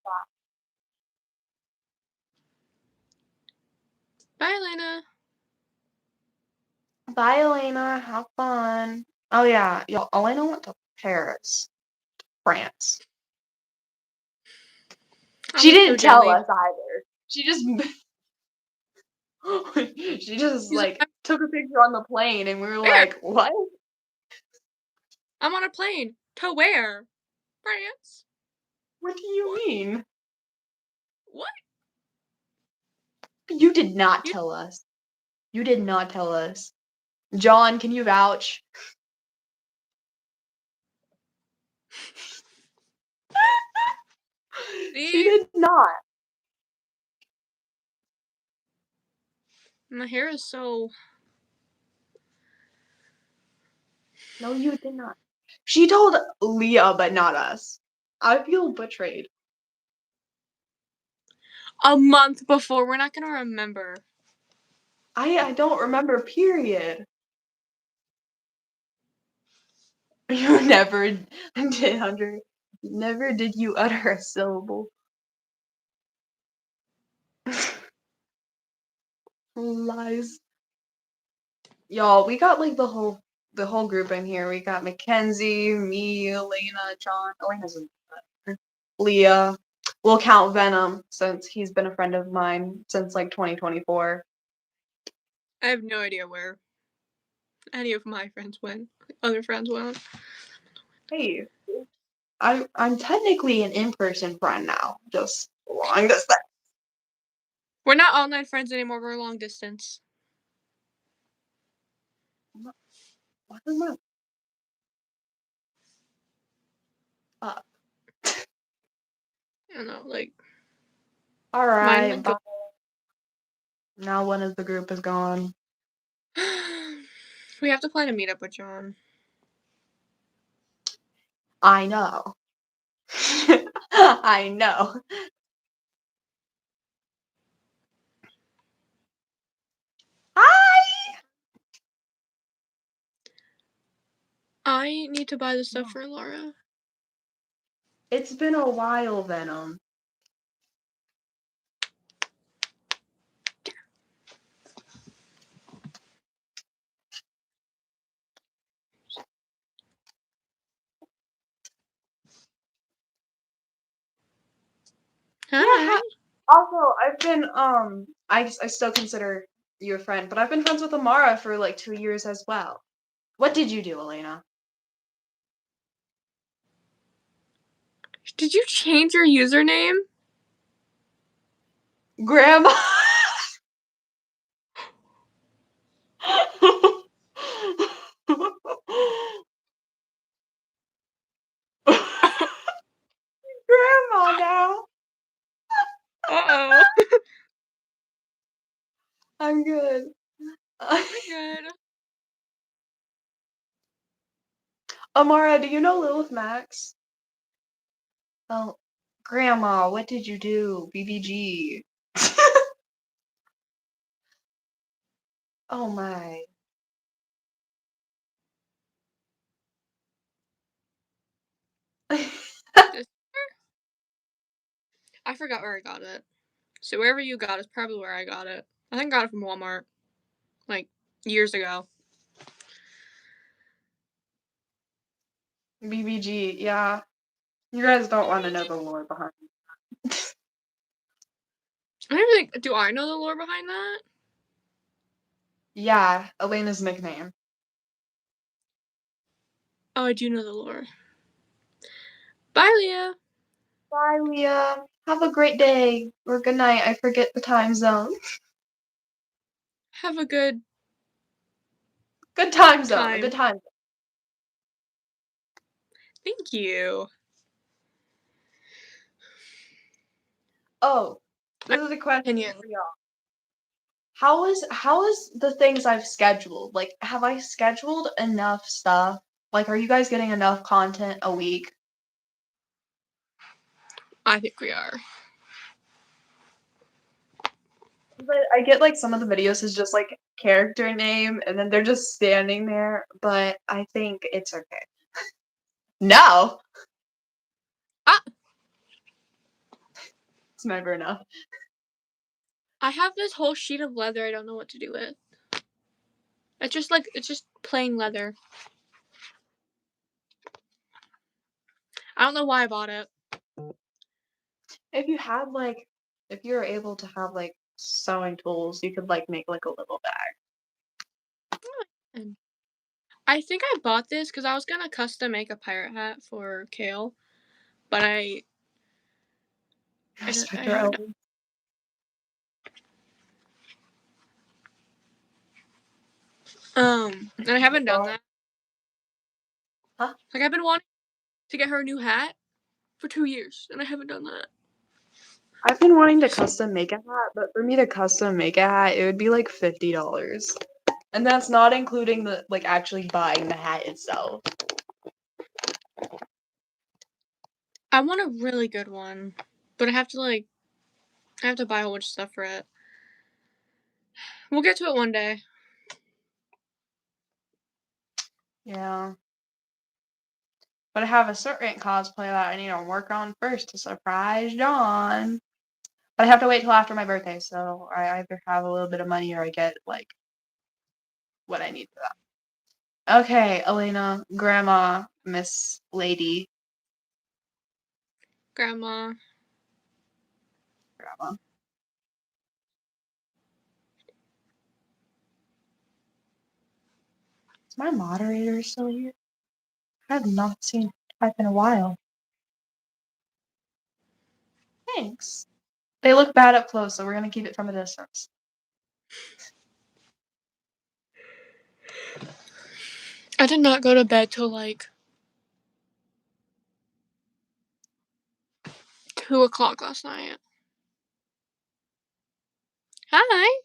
Bye, Elena. Bye, Elena. Have fun. Oh yeah, y'all. Elena went to Paris, France. I'm She gonna kill didn't tell Jelly. us either. She just she just She's like like, took a picture on the plane, and we were where? like, "What? I'm on a plane. To where? France? What do you What? mean? What? You did not You tell us. You did not tell us." John, can you vouch? She see? did not. My hair is so. No, you did not. She told Leah, but not us. I feel betrayed. A month before. We're not gonna remember. I don't remember, period. You never did never did you utter a syllable. Lies. Y'all, we got like the whole group in here. We got Mackenzie, me, Elena, John. Elena's in Leah. We'll count Venom since he's been a friend of mine since like 2024. I have no idea where any of my friends went. Other friends went. Hey, I'm technically an in-person friend now. Just long distance. We're not online friends anymore. We're long distance. What am I? Uh, I don't know. Like all mine right, like bye. go. Now one of the group is gone. We have to plan a meetup with John. I know. I know. Hi. I need to buy the stuff for Laura. It's been a while, Venom. Yeah. Hi. Also, I've been I still consider you a friend, but I've been friends with Amara for like 2 years as well. What did you do, Elena? Did you change your username? Grandma. Grandma now. Uh-oh. I'm good. We're good. Amara, do you know Lilith Max? Oh, Grandma, what did you do? BBG. Oh my. This- I forgot where I got it. So wherever you got it is probably where I got it. I think I got it from Walmart. Like years ago. BBG, yeah. You guys don't want to know the lore behind it. I don't think do I know the lore behind that? Yeah, Elena's nickname. Oh, I do know the lore. Bye, Leah. Bye, Leah. Have a great day. Or good night. I forget the time zone. Have a good Good time zone. A good time. time zone. Thank you. Oh, My this is a question opinion. for y'all. How is the things I've scheduled? Like, have I scheduled enough stuff? Like, are you guys getting enough content a week? I think we are. But I get like some of the videos is just like character name and then they're just standing there, but I think it's okay. No, Ah, it's never enough. I have this whole sheet of leather I don't know what to do with. It's just plain leather. I don't know why I bought it. If you had like, if you were able to have like sewing tools, you could like make like a little bag. And I think I bought this because I was gonna custom make a pirate hat for Kale, but I Respect your haven't done. elders. And I haven't done that. Huh? Like I've been wanting to get her a new hat for 2 years, and I haven't done that. I've been wanting to custom make a hat, but for me to custom make a hat, it would be like $50. And that's not including the like actually buying the hat itself. I want a really good one, but I have to buy a whole bunch of stuff for it. We'll get to it one day. Yeah. But I have a certain cosplay that I need to work on first to surprise John. But I have to wait till after my birthday, so I either have a little bit of money or I get like what I need for that. Okay, Elena, Grandma, Miss Lady, Grandma. Grandma. Is my moderator still here? I have not seen type in a while. Thanks. They look bad up close, so we're gonna keep it from a distance. I did not go to bed till like 2 o'clock last night. Hi.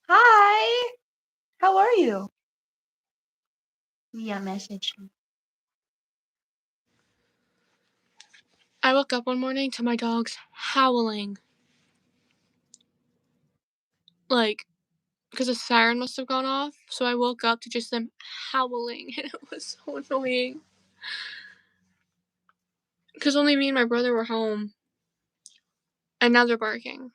Hi! How are you? Yeah, message. I woke up one morning to my dogs howling. Like, because a siren must have gone off, so I woke up to just them howling, and it was so annoying. Because only me and my brother were home, and now they're barking.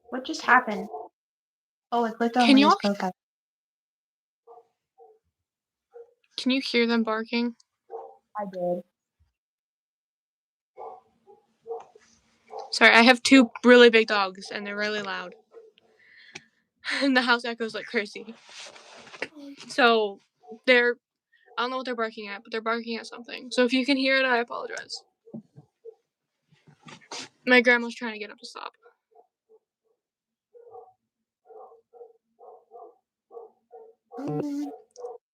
What just happened? Oh, I clicked on Can Leah's y'all? profile. Can you hear them barking? I did. Sorry, I have 2 really big dogs, and they're really loud. And the house echoes like crazy. So, I don't know what they're barking at, but they're barking at something. So if you can hear it, I apologize. My grandma's trying to get them to stop.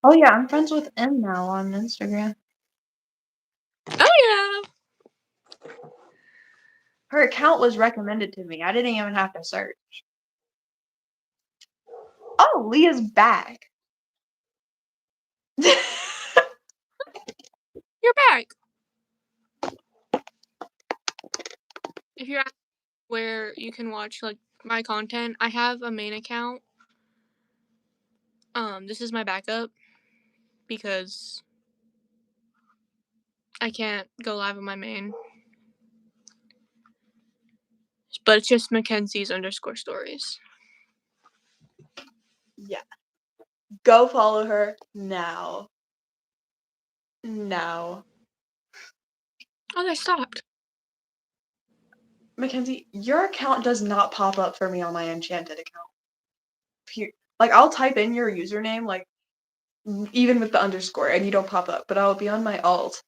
Oh yeah, I'm friends with M now on Instagram. Oh yeah. Her account was recommended to me. I didn't even have to search. Oh, Leah's back. You're back. If you're asking where you can watch like my content, I have a main account. This is my backup because I can't go live on my main. But it's just Mackenzie's _stories. Yeah. Go follow her now. Now. Oh, they stopped. Mackenzie, your account does not pop up for me on my Enchanted account. Like, I'll type in your username, like, even with the underscore, and you don't pop up. But I'll be on my alt,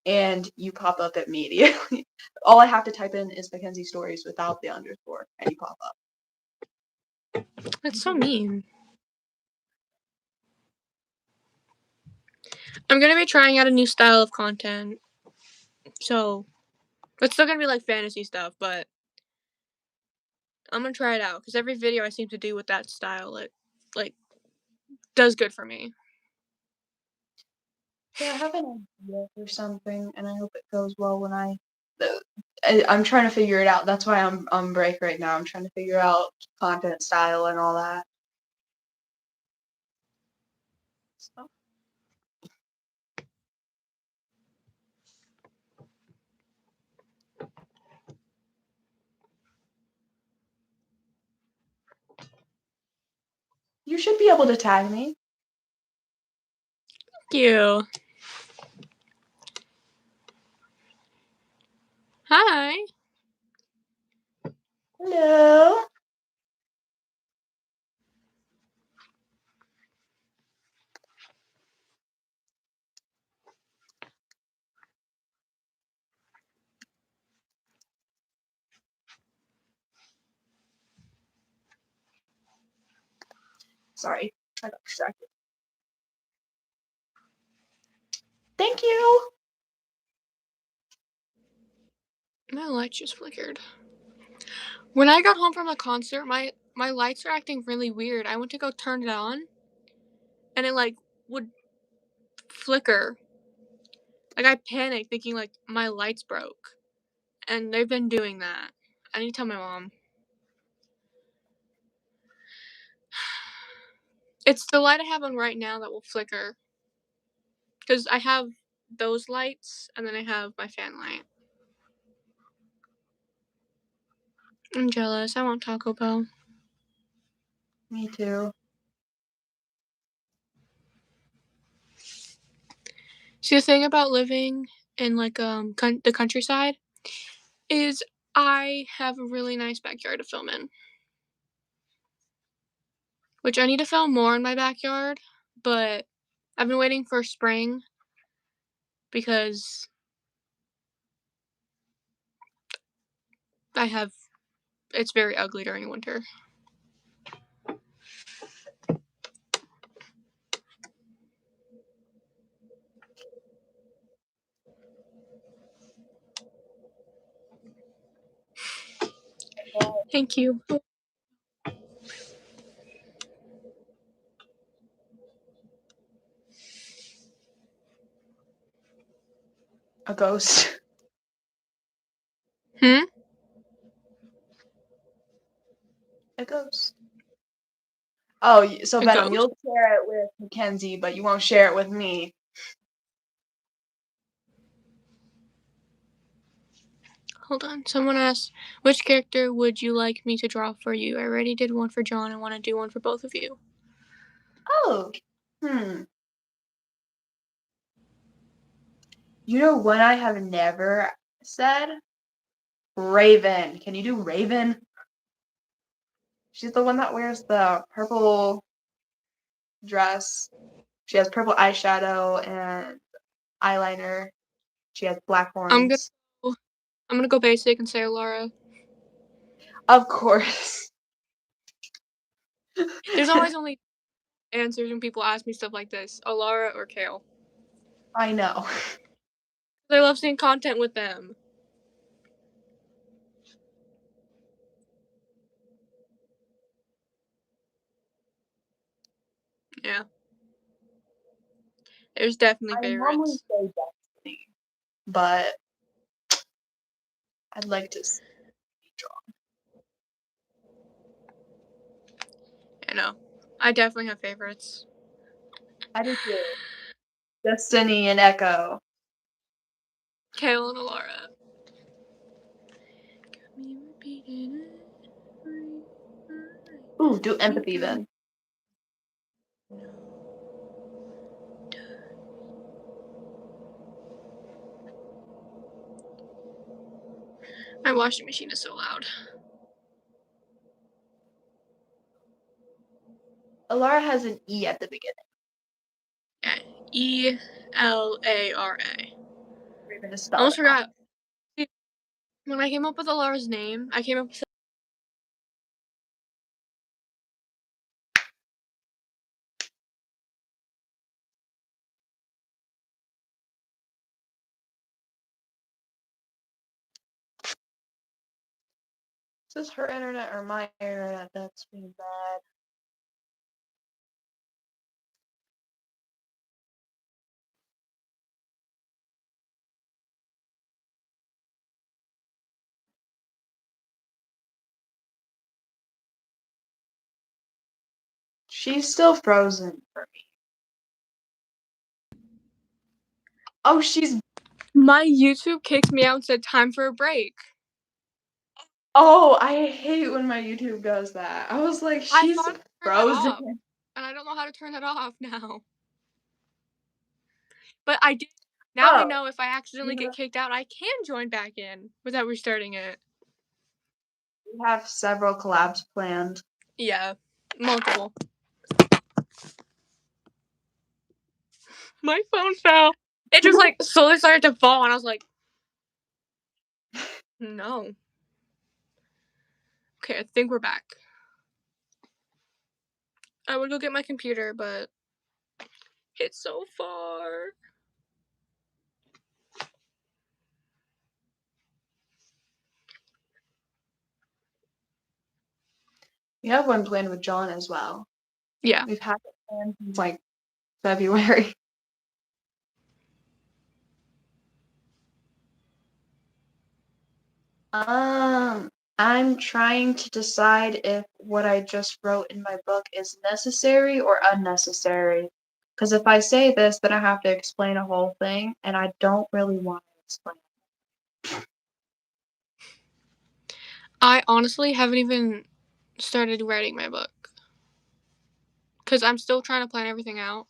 and you pop up immediately. All I have to type in is Mackenzie Stories without the underscore, and you pop up. That's so mean. I'm gonna be trying out a new style of content. So, it's still gonna be like fantasy stuff, but I'm gonna try it out because every video I seem to do with that style, it like does good for me. Yeah, I have an idea for something, and I hope it goes well when I I'm trying to figure it out. That's why I'm on break right now. I'm trying to figure out content style and all that. So, you should be able to tag me. Thank you. Hi. Hello. Sorry, I got distracted. Thank you. My light just flickered. When I got home from the concert, my lights are acting really weird. I went to go turn it on, and it like would flicker. Like I panicked, thinking like my lights broke, and they've been doing that. I need to tell my mom. It's the light I have on right now that will flicker. Because I have those lights, and then I have my fan light. I'm jealous. I want Taco Bell. Me too. See, the thing about living in like the countryside is I have a really nice backyard to film in. Which I need to film more in my backyard, but I've been waiting for spring because it's very ugly during winter. Thank you. A ghost. Hmm? A ghost. Oh, so A Venom, ghost? you'll share it with Mackenzie, but you won't share it with me. Hold on. Someone asked, which character would you like me to draw for you? I already did one for John. I want to do one for both of you. Oh. Hmm. You know what I have never said? Raven. Can you do Raven? She's the one that wears the purple dress. She has purple eyeshadow and eyeliner. She has black I'm gonna horns. go, I'm gonna go basic and say Alara. Of course. There's always only answers when people ask me stuff like this. Alara or Kale. I know. I love seeing content with them. Yeah. There's definitely I normally favorites. say Destiny, but I'd like to see draw. I know. I definitely have favorites. I do too. Destiny and Echo. Kale and Alara. Ooh, do empathy then. My washing machine is so loud. Alara has an E at the beginning. Yeah. Elara. Raven is I spelled almost out. forgot. When I came up with Alara's name, I came up with Is this her internet or my internet that's being bad? She's still frozen for me. Oh, she's. My YouTube kicked me out and said time for a break. Oh, I hate when my YouTube does that. I was like, I she's thought I turned that frozen. off, and I don't know how to turn that off now. But I did. Now I Oh, know if I accidentally yeah. get kicked out, I can join back in without restarting it. We have several collabs planned. Yeah, multiple. My phone fell. It just like slowly started to fall, and I was like, no. Okay, I think we're back. I would go get my computer, but it's so far. We have one planned with John as well. Yeah. We've had it planned since like February. I'm trying to decide if what I just wrote in my book is necessary or unnecessary. Because if I say this, then I have to explain a whole thing, and I don't really want to explain. I honestly haven't even started writing my book. Because I'm still trying to plan everything out.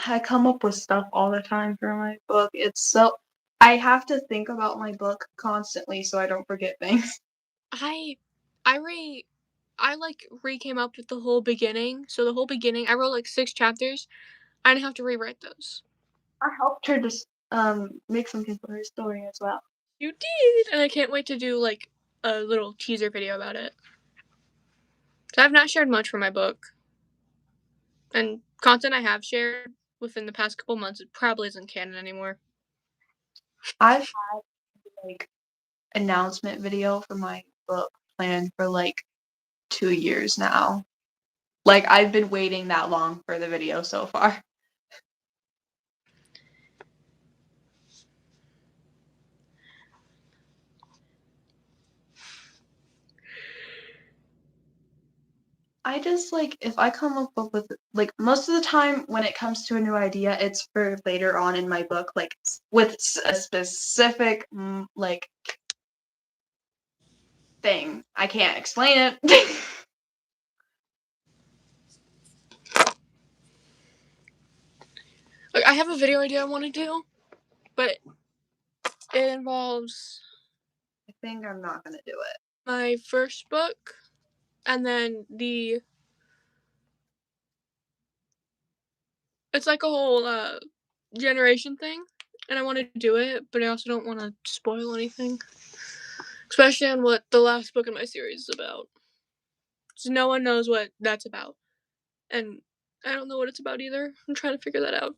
I come up with stuff all the time for my book. I have to think about my book constantly so I don't forget things. I came up with the whole beginning. So the whole beginning, I wrote like 6 chapters. I didn't have to rewrite those. I helped her just make something for her story as well. You did, and I can't wait to do like a little teaser video about it. I've not shared much for my book, and content I have shared within the past couple months, it probably isn't canon anymore. I've had like announcement video for my book planned for like 2 years now. Like I've been waiting that long for the video so far. I just like if I come up with like most of the time when it comes to a new idea, it's for later on in my book, like with a specific like thing. I can't explain it. Like I have a video idea I want to do, but it involves I think I'm not gonna do it. my first book, and then it's like a whole generation thing, and I want to do it, but I also don't want to spoil anything, especially on what the last book in my series is about. So no one knows what that's about, and I don't know what it's about either. I'm trying to figure that out.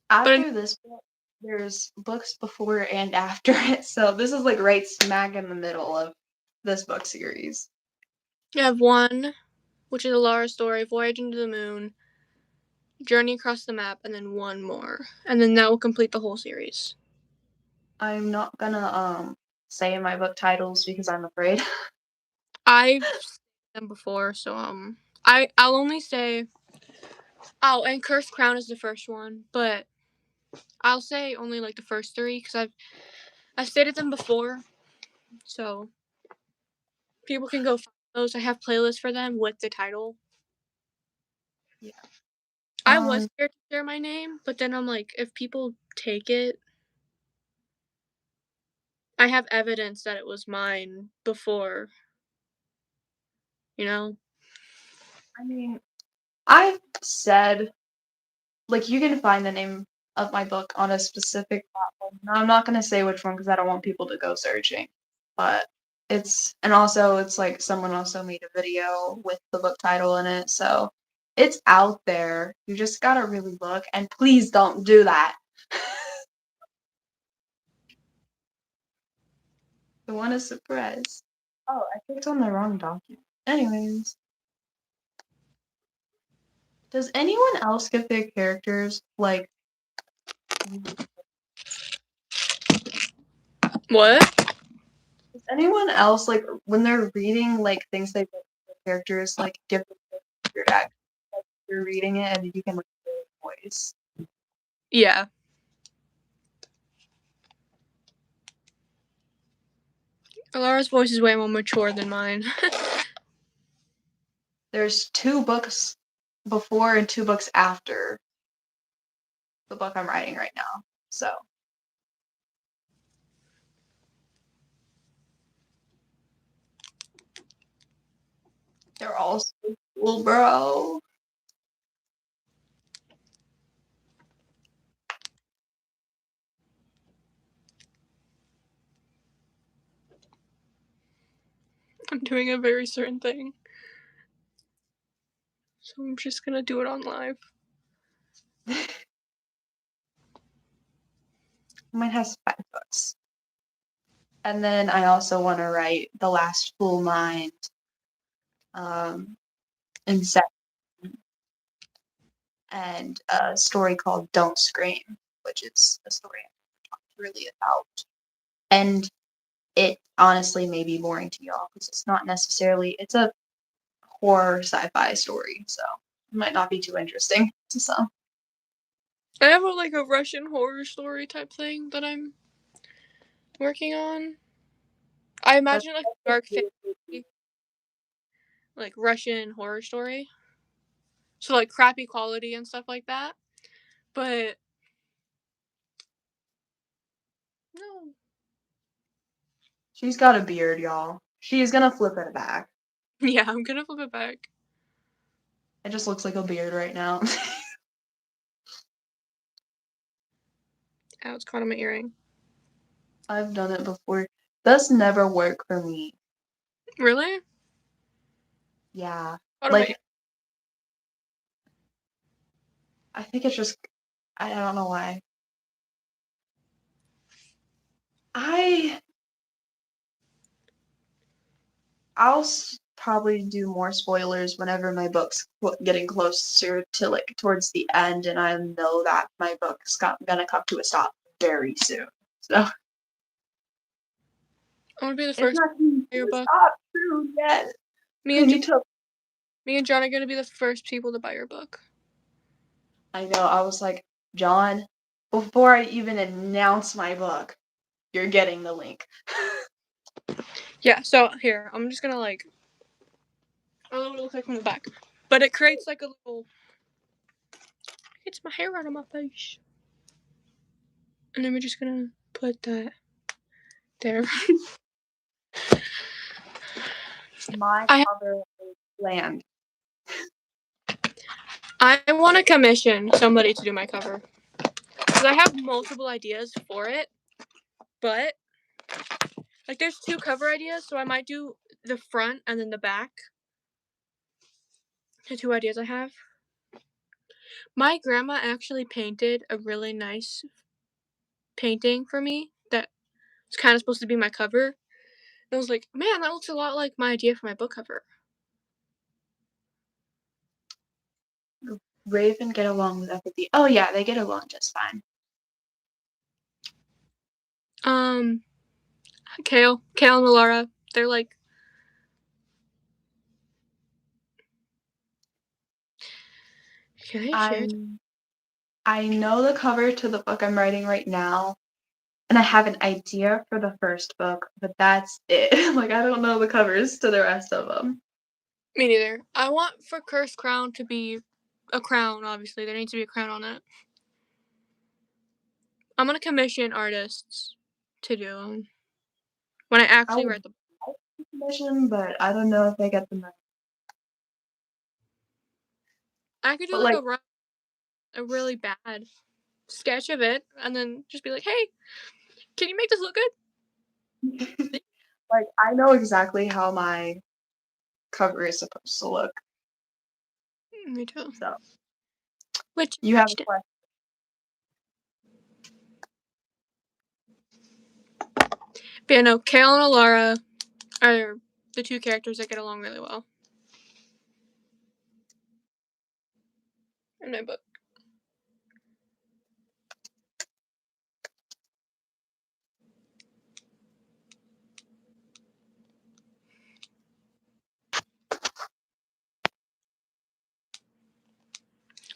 But After this book, there's books before and after it, so this is like right smack in the middle of this book series. I have one, which is a Lara story, Voyage into the Moon, Journey Across the Map, and then one more, and then that will complete the whole series. I'm not gonna say my book titles because I'm afraid. I've seen them before, so I'll only say, oh, and Cursed Crown is the first one, but I'll say only like the first 3 because I've stated them before, so people can go find those. I have playlists for them with the title. Yeah. I was scared to share my name, but then I'm like, if people take it, I have evidence that it was mine before, you know? I mean, I've said like you can find the name of my book on a specific platform. Now, I'm not gonna say which one because I don't want people to go searching. But it's like someone also made a video with the book title in it, so it's out there. You just gotta really look, and please don't do that. I want a surprise. Oh, I clicked on the wrong document. Anyways, does anyone else get their characters like? What? Does anyone else like when they're reading like things they characters like give them your act like you're reading it and you can like hear the voice. Yeah. Alara's voice is way more mature than mine. There's 2 books before and 2 books after the book I'm writing right now. So they're all so cool, bro. I'm doing a very certain thing. So I'm just gonna do it on live. Mine has 5 books. And then I also want to write The Last Full Mind, Inception, and a story called Don't Scream, which is a story I'm not really about. And it honestly may be boring to y'all because it's not necessarily, it's a horror sci-fi story, so it might not be too interesting to some. I have a Russian horror story type thing that I'm working on. I That's imagine like a dark fantasy, like Russian horror story. So like crappy quality and stuff like that. But no. She's got a beard, y'all. She is gonna flip it back. Yeah, I'm gonna flip it back. It just looks like a beard right now. Ow, it's caught on my earring. I've done it before. Does never work for me. Really? Yeah. Caught on my Like, I think it's just, I don't know why. I, I'll probably do more spoilers whenever my book's getting closer to like towards the end, and I know that my book's gonna come to a stop very soon. So I wanna be the it's first not coming to buy to your a book. stop soon yet. Me I and need to. John are gonna be the first people to buy your book. I know. I was like, John, before I even announce my book, you're getting the link. Yeah, so here, I'm just gonna I don't know what it looks like from the back. But it creates like a little it's my hair out of my face. And then we're just gonna put that there. My I cover is bland. I want to commission somebody to do my cover because I have multiple ideas for it, but like there's 2 cover ideas, so I might do the front and then the back. The 2 ideas I have. My grandma actually painted a really nice painting for me that was kind of supposed to be my cover. And I was like, man, that looks a lot like my idea for my book cover. Raven get along with everything. Oh yeah, they get along just fine. Um, Kale and Laura, they're like, can I share? I know the cover to the book I'm writing right now, and I have an idea for the first book, but that's it. Like I don't know the covers to the rest of them. Me neither. I want for Cursed Crown to be a crown, obviously. There needs to be a crown on it. I'm gonna commission artists to do them when I I actually would write the like the commission, but I don't know if they get the money. I could do But like like, a really bad sketch of it and then just be like, hey, can you make this look good? like I know exactly how my cover is supposed to look. Me too. So Which you have a question. but yeah, no, Kale and Alara are the 2 characters that get along really well in my book.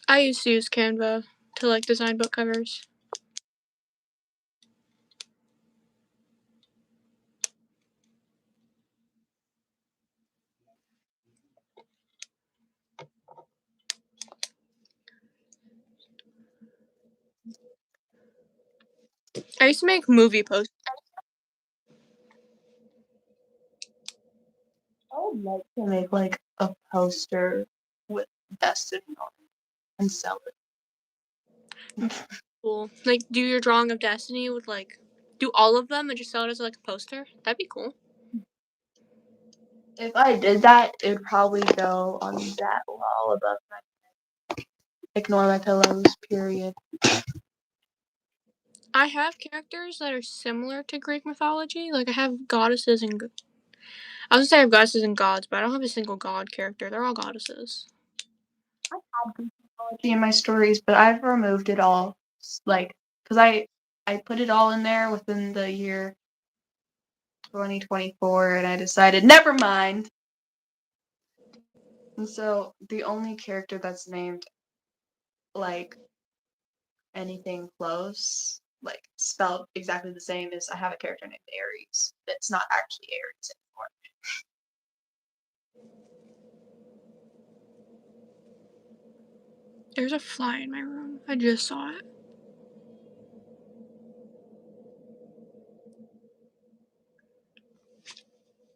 I used to use Canva to like design book covers. I used to make movie posters. I would like to make like a poster with Destiny on it and sell it. Cool. Like do your drawing of Destiny with like do all of them and just sell it as like a poster. That'd be cool. If I did that, it would probably go on that wall above my ignore my pillows, period. I have characters that are similar to Greek mythology. Like I have goddesses and I was gonna say I have goddesses and gods, but I don't have a single god character. They're all goddesses. I have Greek mythology in my stories, but I've removed it all, like, because I put it all in there within the year 2024, and I decided never mind. And so the only character that's named like anything close, like spelled exactly the same as I have a character named Aries. That's not actually Aries anymore. There's a fly in my room. I just saw it.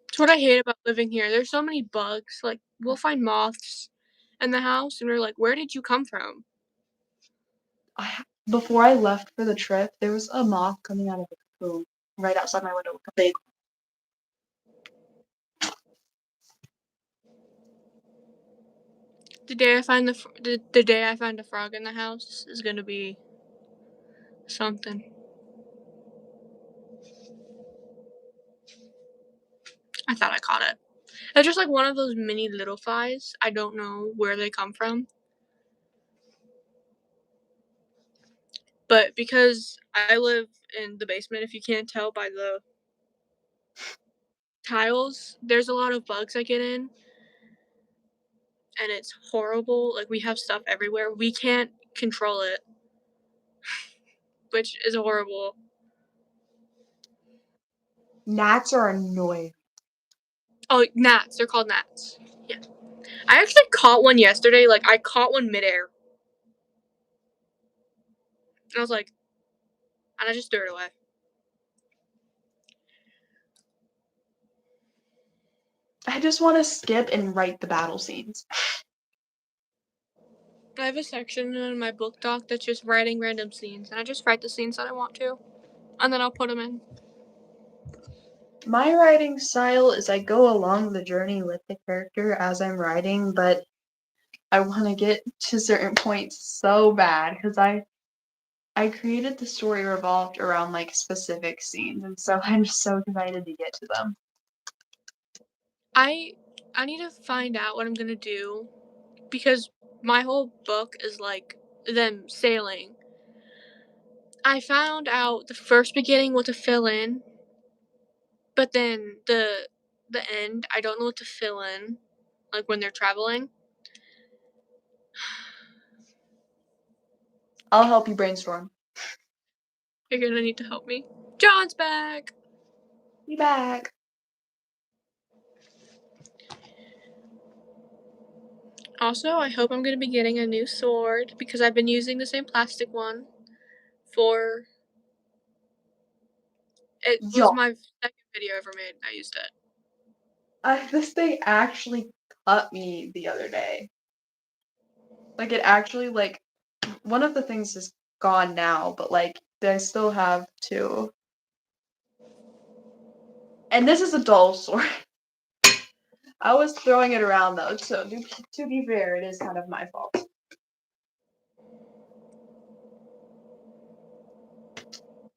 It's what I hate about living here. There's so many bugs. Like we'll find moths in the house, and we're like, "Where did you come from?" Before I left for the trip, there was a moth coming out of a cocoon right outside my window. A big. The day I find the day I find a frog in the house is gonna be something. I thought I caught it. It's just like one of those mini little flies. I don't know where they come from, but because I live in the basement, if you can't tell by the tiles, there's a lot of bugs I get in, and it's horrible. Like we have stuff everywhere. We can't control it, which is horrible. Gnats are annoying. Oh, gnats. They're called gnats. Yeah. I actually caught one yesterday. Like I caught one midair. And I was like, and I just threw it away. I just want to skip and write the battle scenes. I have a section in my book doc that's just writing random scenes, and I just write the scenes that I want to, and then I'll put them in. My writing style is I go along the journey with the character as I'm writing, but I want to get to certain points so bad because I created the story revolved around like specific scenes, and so I'm just so excited to get to them. I need to find out what I'm gonna do because my whole book is like them sailing. I found out the first beginning what to fill in, but then the end I don't know what to fill in, like when they're traveling. I'll help you brainstorm. You're gonna need to help me. John's back. Be back. Also, I hope I'm gonna be getting a new sword because I've been using the same plastic one for. It was Yo, my second video I ever made. I used it. this thing actually cut me the other day. Like it actually like one of the things is gone now, but like I still have two. And this is a dull sword. I was throwing it around though, so to be fair, it is kind of my fault.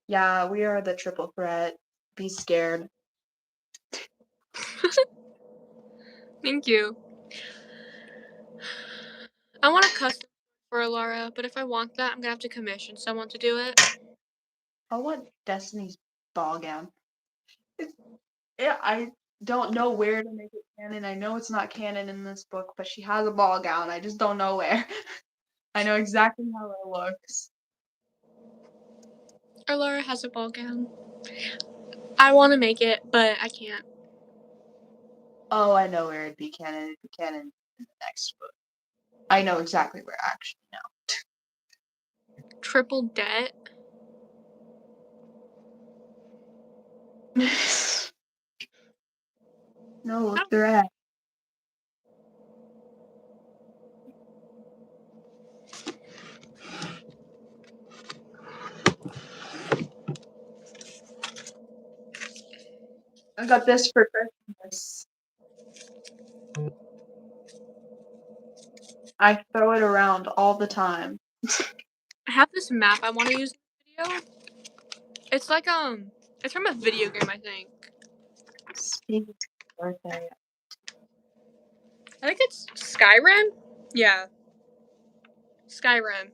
Yeah, we are the triple threat. Be scared. Thank you. I want a custom for Alara, but if I want that, I'm gonna have to commission someone to do it. I want Destiny's ball gown. Yeah, I don't know where to make it canon. I know it's not canon in this book, but she has a ball gown. I just don't know where. I know exactly how it looks. Or Laura has a ball gown. I want to make it, but I can't. Oh, I know where it'd be canon. It'd be canon in the next book. I know exactly where actually Triple debt. now. No, look, they're at. I got this for Christmas. I throw it around all the time. I have this map I want to use in the video. It's like it's from a video game, I think. Speaking of birthday, I think it's Skyrim. Yeah, Skyrim.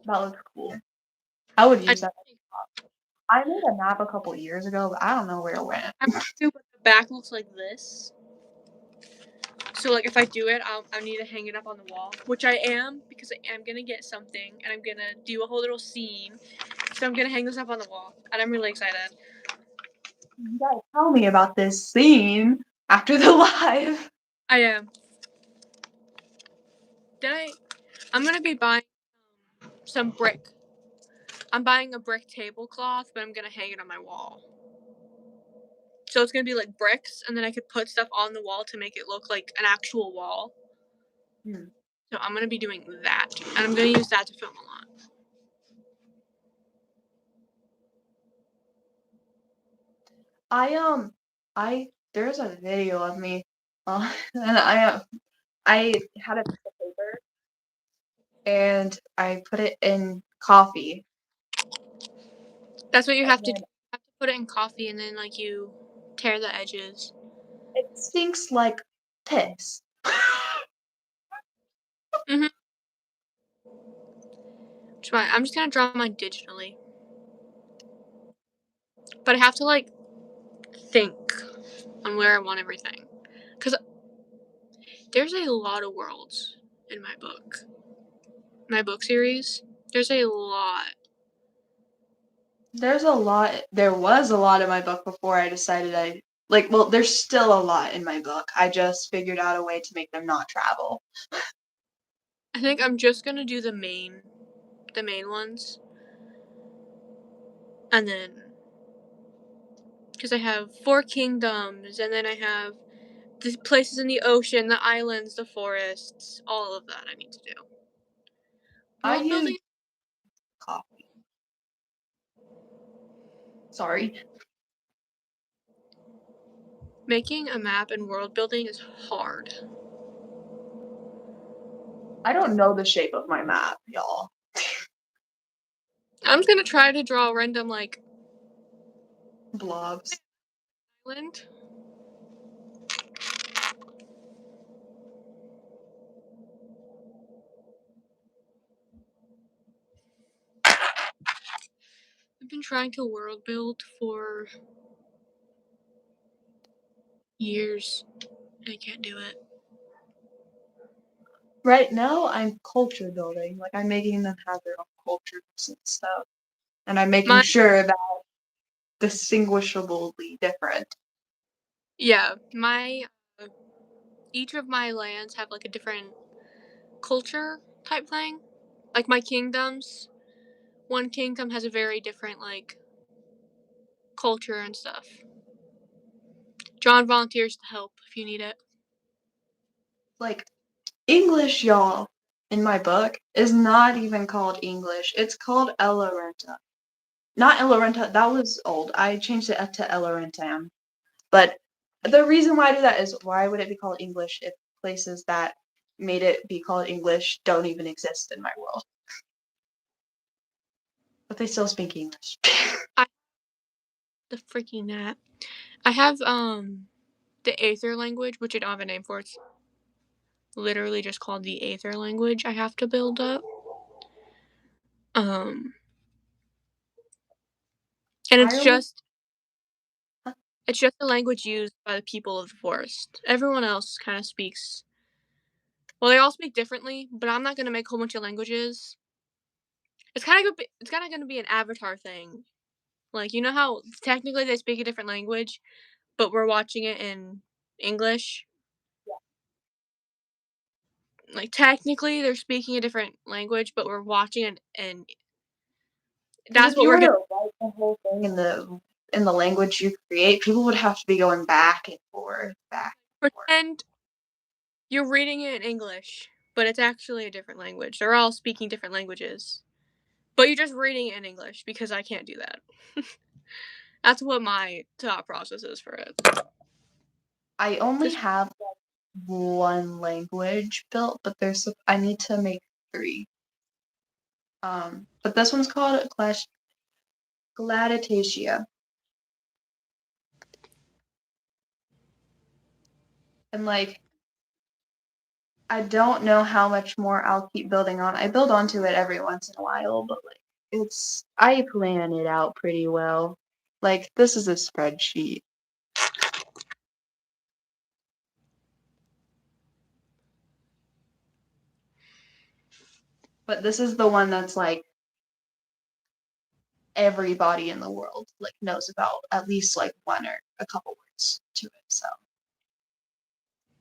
that looks cool. I would I use that. I made a map a couple years ago, but I don't know where it went. want to, but the back looks like this. So like if I do it, I need to hang it up on the wall, which I am because I am gonna get something and I'm gonna do a whole little scene. So I'm gonna hang this up on the wall, and I'm really excited. You gotta tell me about this scene after the live. I am. I'm gonna be buying some brick. I'm buying a brick tablecloth, but I'm gonna hang it on my wall. So it's gonna be like bricks, and then I could put stuff on the wall to make it look like an actual wall. Hmm. So I'm gonna be doing that, and I'm gonna use that to film a lot. There's a video of me, and I had a piece of paper and I put it in coffee. That's what you And have to do. then You have to put it in coffee, and then like you tear the edges. it stinks like piss. Mhm. Which is why I'm just gonna draw mine digitally. But I have to like think on where I want everything, because there's a lot of worlds in my book series. There's a lot. There's a lot. There was a lot in my book before I decided well, there's still a lot in my book. I just figured out a way to make them not travel. I think I'm just gonna do the main ones, and then because I have 4 kingdoms, and then I have the places in the ocean, the islands, the forests, all of that I need to do. I World use building. coffee. Sorry. Making a map and world building is hard. I don't know the shape of my map, y'all. I'm just gonna try to draw a random like Blobs. island. I've been trying to world build for years, and I can't do it. Right now, I'm culture building. Like, I'm making them have their own cultures and stuff. And I'm making My sure that distinguishably different. yeah, my each of my lands have like a different culture type thing. Like my kingdoms, one kingdom has a very different like culture and stuff. John volunteers to help if you need it. Like, English, y'all, in my book, is not even called English. It's called Elorenta. Not Elorenta, that was old. I changed it up to Elorentam. But the reason why I do that is why would it be called English if places that made it be called English don't even exist in my world? But they still speak English. I the freaking that. I have the Aether language, which I don't have a name for. It's literally just called the Aether language. I have to build up. Um, and I it's only just It's just the language used by the people of the forest. Everyone else kind of speaks. Well, they all speak differently, but I'm not gonna make a whole bunch of languages. It's kind of gonna be an avatar thing. Like, you know how technically they speak a different language, but we're watching it in English? Like, technically they're speaking a different language, but we're watching it, and Because that's if what you we're were gonna to write the whole thing in the language you create, people would have to be going back and forth, back and forth. pretend you're reading it in English, but it's actually a different language. They're all speaking different languages. But you're just reading it in English because I can't do that. That's what my thought process is for it. I only 'Cause have like one language built, but I need to make 3. But this one's called Gladitatia. And like I don't know how much more I'll keep building on. I build onto it every once in a while, but like I plan it out pretty well. Like this is a spreadsheet. But this is the one that's like everybody in the world like knows about at least like one or a couple words to it. So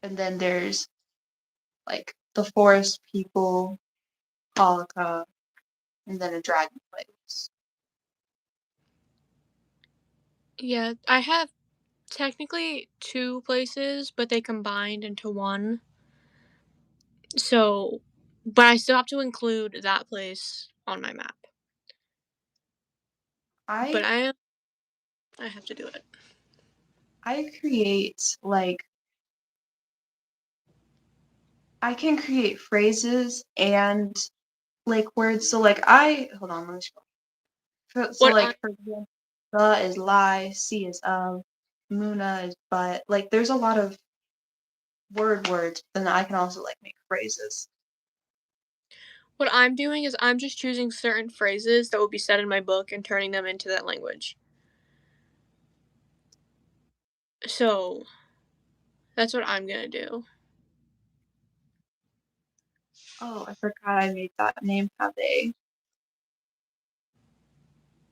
and then there's like the forest people, Polika, and then a dragon place. yeah, I have technically 2 places, but they combined into one. So, but I still have to include that place on my map. But I I have to do it. I create like I can create phrases and like words. So like I hold on, let me scroll. So What I like for example, the is lie, C is of, Muna is but. Like there's a lot of words. Then I can also like make phrases. what I'm doing is I'm just choosing certain phrases that will be said in my book and turning them into that language. So, that's what I'm gonna do. Oh, I forgot I made that name have a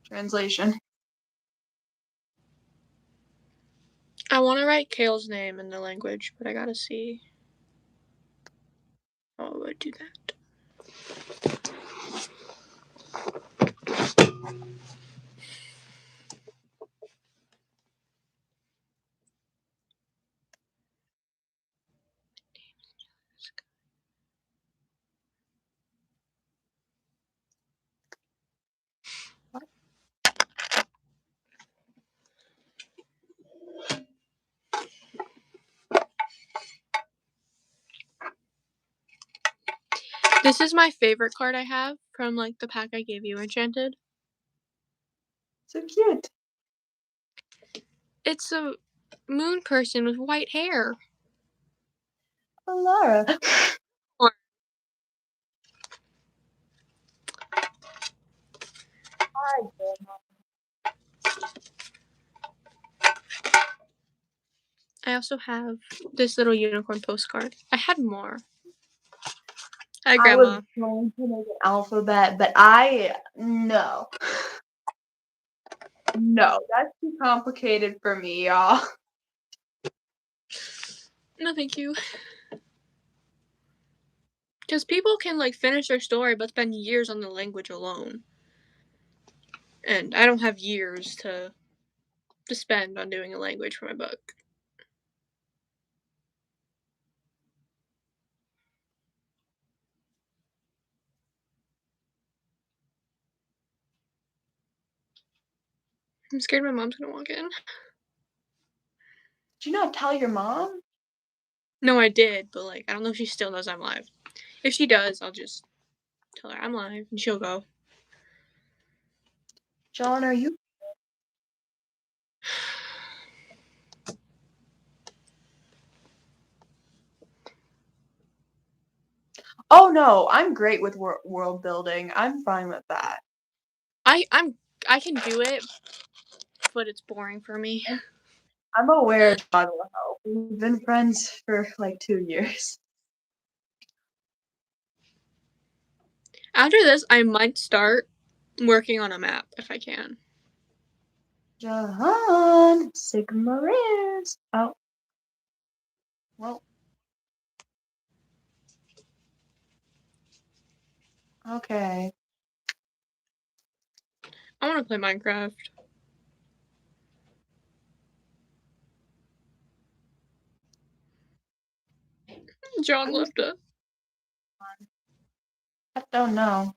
translation. I want to write Kale's name in the language, but I gotta see how I would do that. This is my favorite card I have from like the pack I gave you, Enchanted. So cute. It's a moon person with white hair. Oh, Laura. Or Hi, I also have this little unicorn postcard. I had more. Hi, I was Grandma. going to make an alphabet, but I no. No, that's too complicated for me, y'all. No, thank you. Because people can like finish their story but spend years on the language alone. And I don't have years to spend on doing a language for my book. I'm scared my mom's gonna walk in. Did you not tell your mom? No, I did, but like I don't know if she still knows I'm live. If she does, I'll just tell her I'm live and she'll go. John, are you? Oh no, I'm great with world building. I'm fine with that. I can do it, but it's boring for me. I'm aware John will help. We've been friends for like 2 years. After this, I might start working on a map if I can. John Sigmarins. Oh, well. Okay. I want to play Minecraft. John left us. I don't know.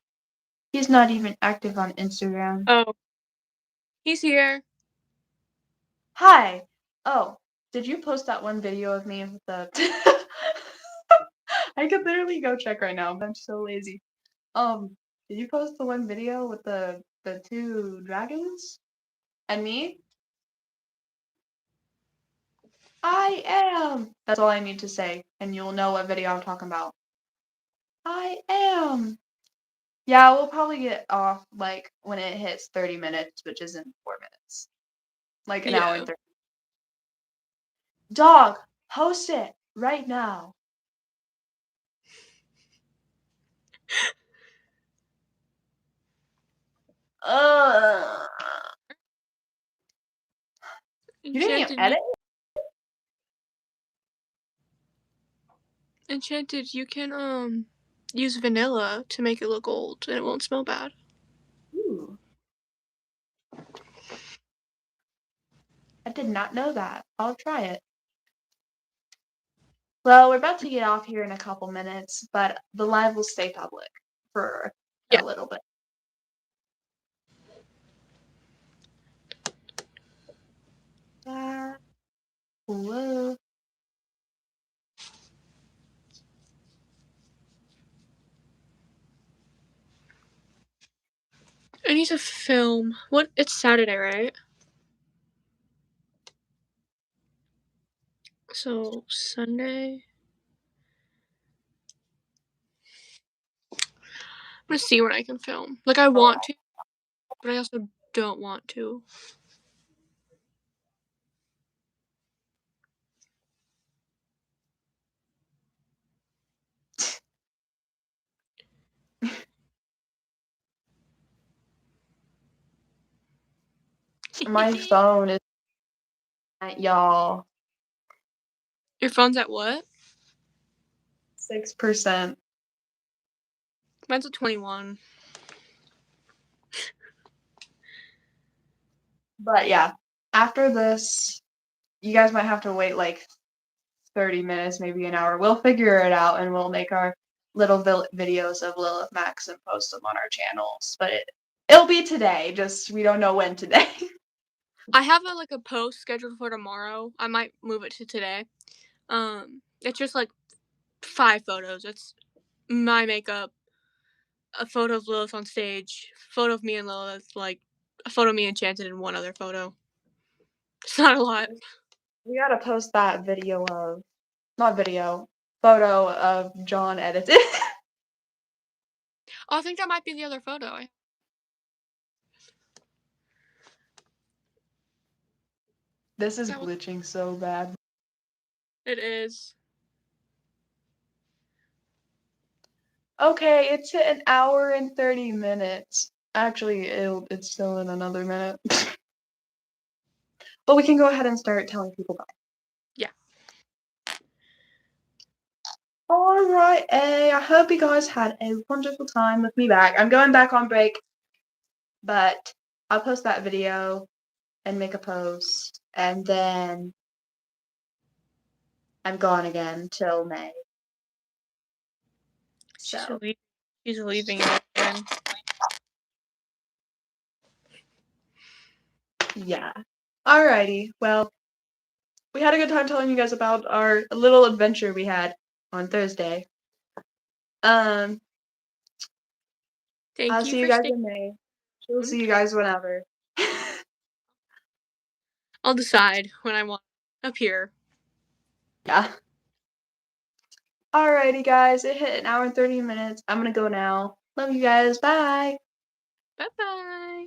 He's not even active on Instagram. Oh, he's here. Hi. Oh, did you post that one video of me with the? I could literally go check right now, but I'm so lazy. Did you post the one video with the two dragons and me? I am. That's all I need to say, and you'll know what video I'm talking about. I am. Yeah, we'll probably get off like when it hits 30 minutes, which is in 4 minutes. Like an hour Yeah. and 30. Dog, post it right now. Uh, you didn't even Enchanted, edit? Enchanted, you can use vanilla to make it look old and it won't smell bad. Ooh, I did not know that. I'll try it. Well, we're about to get off here in a couple minutes, but the live will stay public for Yeah. a little bit. Whoa. I need to film. What? It's Saturday, right? So Sunday. I'm gonna see when I can film. Like I want to, but I also don't want to. My phone is at y'all. Your phone's at what? 6%. Mine's at 21. But yeah, after this, you guys might have to wait like 30 minutes, maybe an hour. We'll figure it out and we'll make our little videos of Lilith Max and post them on our channels. But it'll be today, just we don't know when today. I have a post scheduled for tomorrow. I might move it to today. It's just like 5 photos. It's my makeup, a photo of Lilith on stage, photo of me and Lilith, like a photo of me enchanted, and one other photo. It's not a lot. We gotta post that video of, not video, photo of John edited. Oh, I think that might be the other photo. This is glitching so bad. It is. Okay, it's hit an hour and 30 minutes. Actually, it's still in another minute. But we can go ahead and start telling people bye. Yeah. Alright, I hope you guys had a wonderful time with me back. I'm going back on break, but I'll post that video and make a post, and then I'm gone again till May. So, She's leaving it again. yeah. Alrighty, well, we had a good time telling you guys about our little adventure we had on Thursday. Thank I'll you see you for guys staying. in May. We'll see you guys whenever. I'll decide when I want to appear. Yeah. Alrighty, guys. It hit an hour and 30 minutes. I'm gonna go now. Love you guys. Bye. Bye bye.